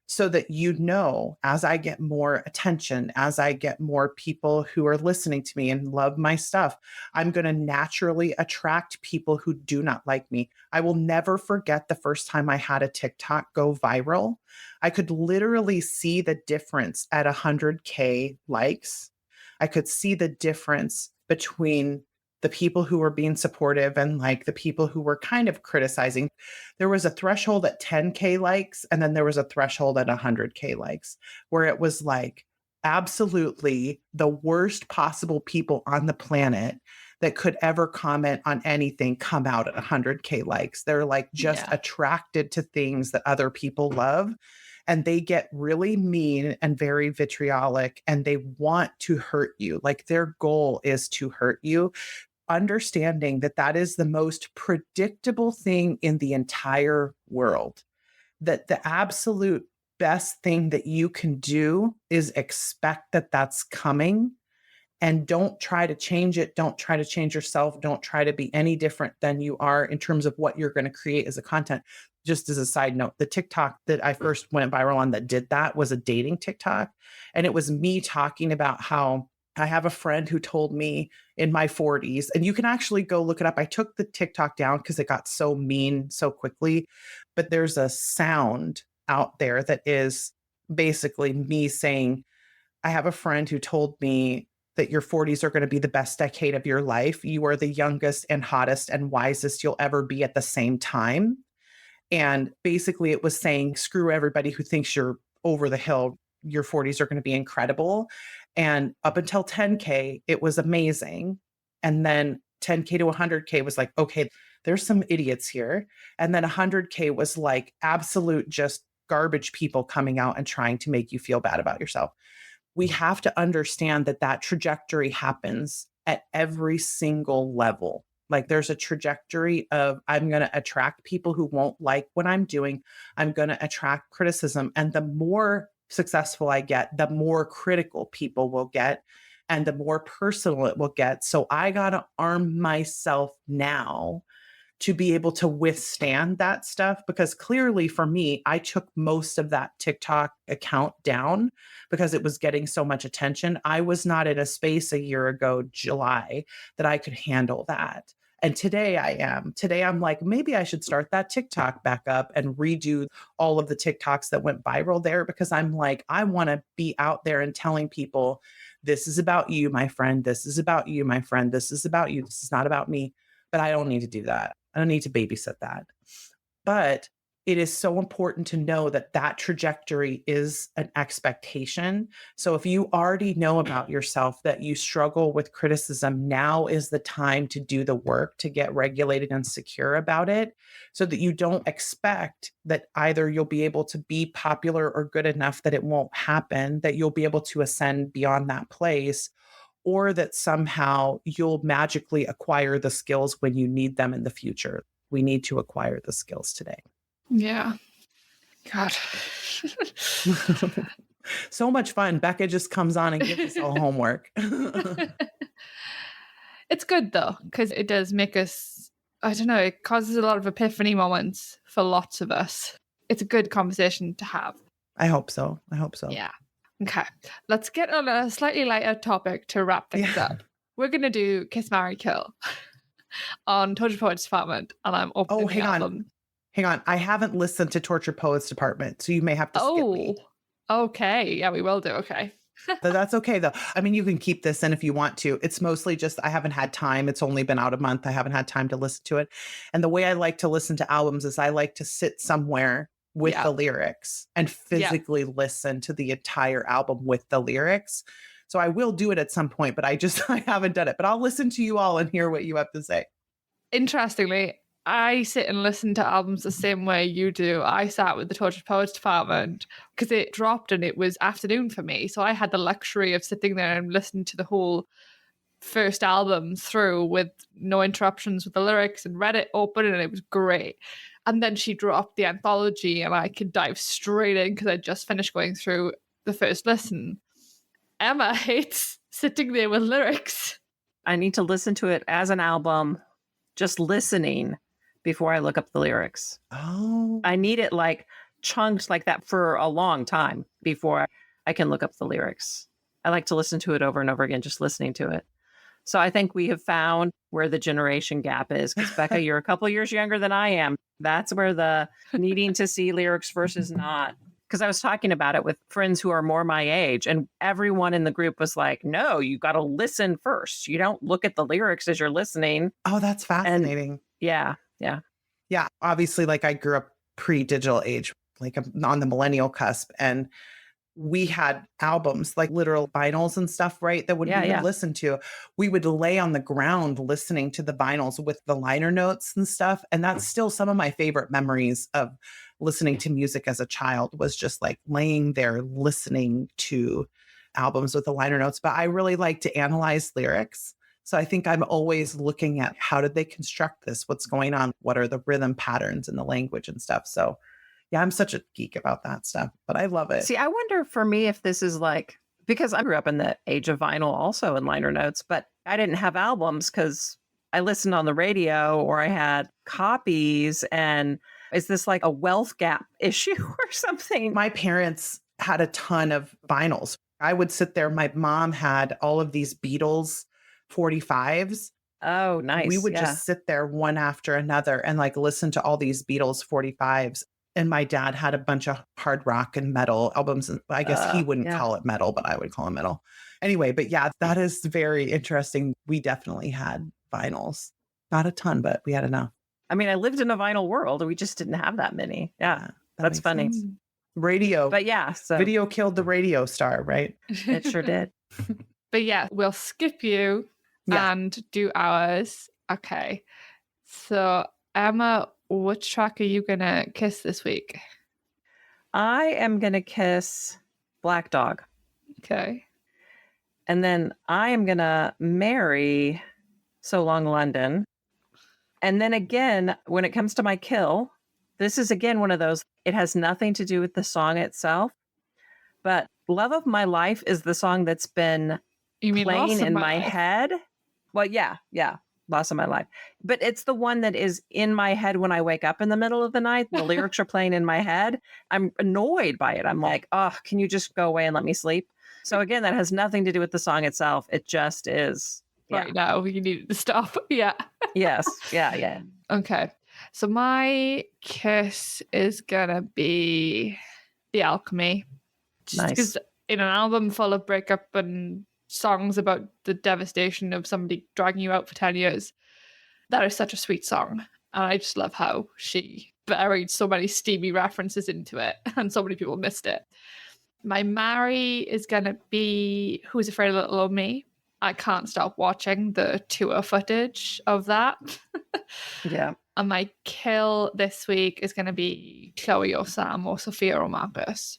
so that you know, as I get more attention, as I get more people who are listening to me and love my stuff, I'm going to naturally attract people who do not like me. I will never forget the first time I had a TikTok go viral. I could literally see the difference at 100K likes. I could see the difference between the people who were being supportive and like the people who were kind of criticizing. There was a threshold at 10K likes, and then there was a threshold at 100K likes, where it was like absolutely the worst possible people on the planet that could ever comment on anything come out at 100K likes. They're like just attracted to things that other people love. And they get really mean and very vitriolic, and they want to hurt you. Like their goal is to hurt you, understanding that that is the most predictable thing in the entire world, that the absolute best thing that you can do is expect that that's coming, and don't try to change it. Don't try to change yourself. Don't try to be any different than you are in terms of what you're going to create as a content. Just as a side note, the TikTok that I first went viral on that did that was a dating TikTok. And it was me talking about how I have a friend who told me in my 40s, and you can actually go look it up. I took the TikTok down because it got so mean so quickly, but there's a sound out there that is basically me saying, I have a friend who told me that your 40s are going to be the best decade of your life. You are the youngest and hottest and wisest you'll ever be at the same time. And basically it was saying, screw everybody who thinks you're over the hill. Your 40s are going to be incredible. And up until 10K, it was amazing. And then 10K to 100K was like, okay, there's some idiots here. And then 100K was like absolute just garbage people coming out and trying to make you feel bad about yourself. We have to understand that that trajectory happens at every single level. Like there's a trajectory of, I'm going to attract people who won't like what I'm doing. I'm going to attract criticism. And the more successful I get, the more critical people will get and the more personal it will get. So I got to arm myself now to be able to withstand that stuff, because clearly for me, I took most of that TikTok account down because it was getting so much attention. I was not in a space a year ago, July, that I could handle that. And today I am. Today I'm like, maybe I should start that TikTok back up and redo all of the TikToks that went viral there, because I'm like, I want to be out there and telling people, this is about you, my friend. This is about you, my friend. This is about you. This is not about me. But I don't need to do that. I don't need to babysit that. But it is so important to know that that trajectory is an expectation. So if you already know about yourself that you struggle with criticism, now is the time to do the work to get regulated and secure about it, so that you don't expect that either you'll be able to be popular or good enough that it won't happen, that you'll be able to ascend beyond that place, or that somehow you'll magically acquire the skills when you need them in the future. We need to acquire the skills today. Yeah. God. So much fun. Becca just comes on and gives us all homework. It's good though, because it does make us, I don't know, it causes a lot of epiphany moments for lots of us. It's a good conversation to have. I hope so. I hope so. Yeah. Okay. Let's get on a slightly lighter topic to wrap things up. We're going to do Kiss, Marry, Kill on Torture Poets Department, and I'm opening the album. Hang on. I haven't listened to Torture Poets Department, so you may have to skip me. Okay. Yeah, we will do. Okay. That's okay, though. I mean, you can keep this in if you want to. It's mostly just I haven't had time. It's only been out a month. I haven't had time to listen to it. And the way I like to listen to albums is I like to sit somewhere with the lyrics and physically listen to the entire album with the lyrics. So I will do it at some point, but I haven't done it. But I'll listen to you all and hear what you have to say. Interestingly, I sit and listen to albums the same way you do. I sat with the Tortured Poets department because it dropped and it was afternoon for me. So I had the luxury of sitting there and listening to the whole first album through with no interruptions with the lyrics and read it open, and it was great. And then she dropped the anthology and I could dive straight in because I just finished going through the first listen. Emma hates sitting there with lyrics. I need to listen to it as an album, just listening before I look up the lyrics. Oh. I need it like chunked like that for a long time before I can look up the lyrics. I like to listen to it over and over again, just listening to it. So I think we have found where the generation gap is. Because Becca, you're a couple years younger than I am. That's where the needing to see lyrics versus not. Because I was talking about it with friends who are more my age, and everyone in the group was like, no, you got to listen first. You don't look at the lyrics as you're listening. Oh, that's fascinating. Yeah. Yeah. Obviously, like I grew up pre-digital age, like I'm on the millennial cusp. And we had albums, like literal vinyls and stuff, right? That when we would listen to, we would lay on the ground listening to the vinyls with the liner notes and stuff. And that's still some of my favorite memories of listening to music as a child, was just like laying there listening to albums with the liner notes. But I really like to analyze lyrics. So I think I'm always looking at how did they construct this? What's going on? What are the rhythm patterns in the language and stuff? So yeah, I'm such a geek about that stuff, but I love it. See, I wonder for me if this is like, because I grew up in the age of vinyl also in liner notes, but I didn't have albums because I listened on the radio or I had copies. And is this like a wealth gap issue or something? My parents had a ton of vinyls. I would sit there. My mom had all of these Beatles 45s. Oh, nice. We would just sit there one after another and like listen to all these Beatles 45s. And my dad had a bunch of hard rock and metal albums. And I guess he wouldn't call it metal, but I would call it metal. Anyway, but yeah, that is very interesting. We definitely had vinyls. Not a ton, but we had enough. I mean, I lived in a vinyl world. We just didn't have that many. Yeah, that's funny. Sense. Radio. But yeah, so video killed the radio star, right? It sure did. But yeah, we'll skip you and do ours. Okay. So Emma, which track are you going to kiss this week? I am going to kiss Black Dog. Okay. And then I am going to marry So Long London. And then again, when it comes to my kill, this is again one of those, it has nothing to do with the song itself, but Love of My Life is the song that's been playing in my head. Well, yeah. Loss of My Life. But it's the one that is in my head when I wake up in the middle of the night. The lyrics are playing in my head. I'm annoyed by it. I'm like, oh, can you just go away and let me sleep? So again, that has nothing to do with the song itself. It just is. Right now, you need to stop. Yeah. Yes. Yeah. Okay. So my kiss is going to be The Alchemy. Just because in an album full of breakup and songs about the devastation of somebody dragging you out for 10 years. That is such a sweet song. And I just love how she buried so many steamy references into it and so many people missed it. My marry is going to be Who's Afraid of Little Old Me. I can't stop watching the tour footage of that. Yeah. And my kill this week is going to be Chloe or Sam or Sophia or Marcus.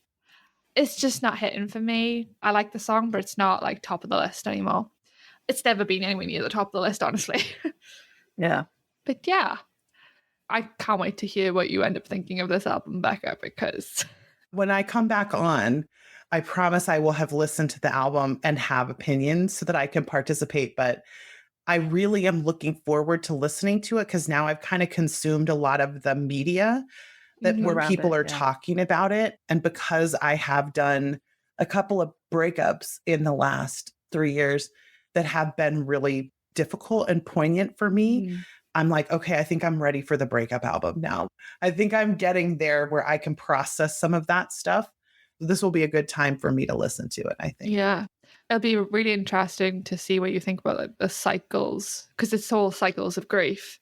It's just not hitting for me. I like the song, but it's not like top of the list anymore. It's never been anywhere near the top of the list, honestly. Yeah. But yeah, I can't wait to hear what you end up thinking of this album, Becca, because when I come back on, I promise I will have listened to the album and have opinions so that I can participate. But I really am looking forward to listening to it because now I've kind of consumed a lot of the media that where people are talking about it. And because I have done a couple of breakups in the last 3 years that have been really difficult and poignant for me, I'm like, okay, I think I'm ready for the breakup album now. I think I'm getting there where I can process some of that stuff. This will be a good time for me to listen to it, I think. Yeah. It'll be really interesting to see what you think about like the cycles, because it's all cycles of grief.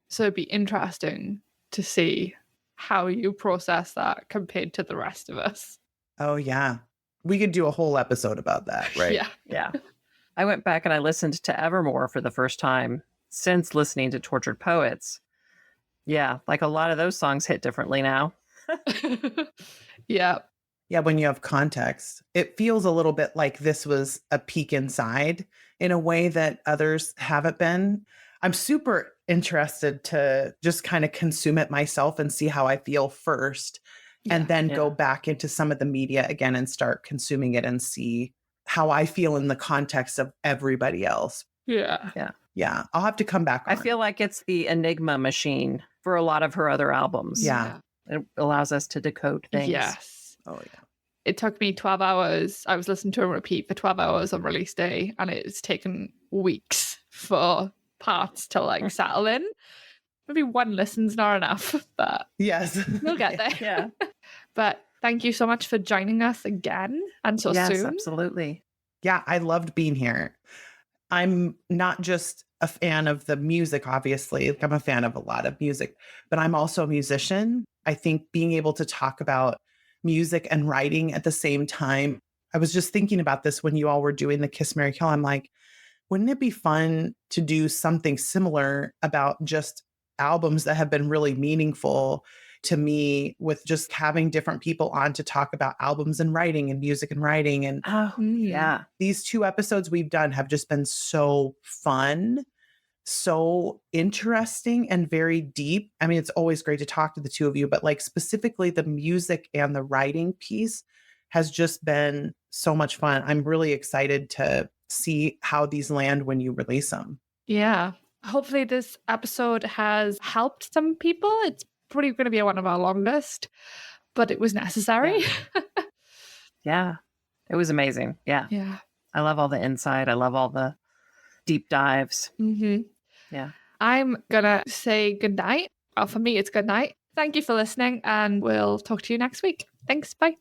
So it'd be interesting to see how you process that compared to the rest of us. Oh, yeah. We could do a whole episode about that, right? Yeah. I went back and I listened to Evermore for the first time since listening to Tortured Poets. Yeah, like a lot of those songs hit differently now. Yeah. Yeah, when you have context, it feels a little bit like this was a peek inside in a way that others haven't been. I'm super interested to just kind of consume it myself and see how I feel first, and then go back into some of the media again and start consuming it and see how I feel in the context of everybody else. Yeah. Yeah, I'll have to come back on. I feel like it's the enigma machine for a lot of her other albums. Yeah. It allows us to decode things. Yes. Oh, yeah. It took me 12 hours. I was listening to a repeat for 12 hours on release day, and it's taken weeks for parts to like settle in. Maybe one listen's not enough, but Yes. we'll get there. Yeah. But thank you so much for joining us again and so Yes, soon. absolutely. Yeah, I loved being here. I'm not just a fan of the music, obviously. Like, I'm a fan of a lot of music, but I'm also a musician. I think being able to talk about music and writing at the same time. I was just thinking about this when you all were doing the Kiss, Marry, Kill. I'm like, wouldn't it be fun to do something similar about just albums that have been really meaningful to me, with just having different people on to talk about albums and writing and music and writing? And Oh, yeah. these 2 episodes we've done have just been so fun, so interesting, and very deep. I mean, it's always great to talk to the 2 of you, but like specifically the music and the writing piece has just been so much fun. I'm really excited to see how these land when you release them. Yeah. Hopefully this episode has helped some people. It's probably going to be one of our longest, but it was necessary. Yeah. It was amazing. Yeah. Yeah. I love all the insight. I love all the deep dives. Mm-hmm. Yeah. I'm going to say goodnight. Well, for me, it's good night. Thank you for listening, and we'll talk to you next week. Thanks. Bye.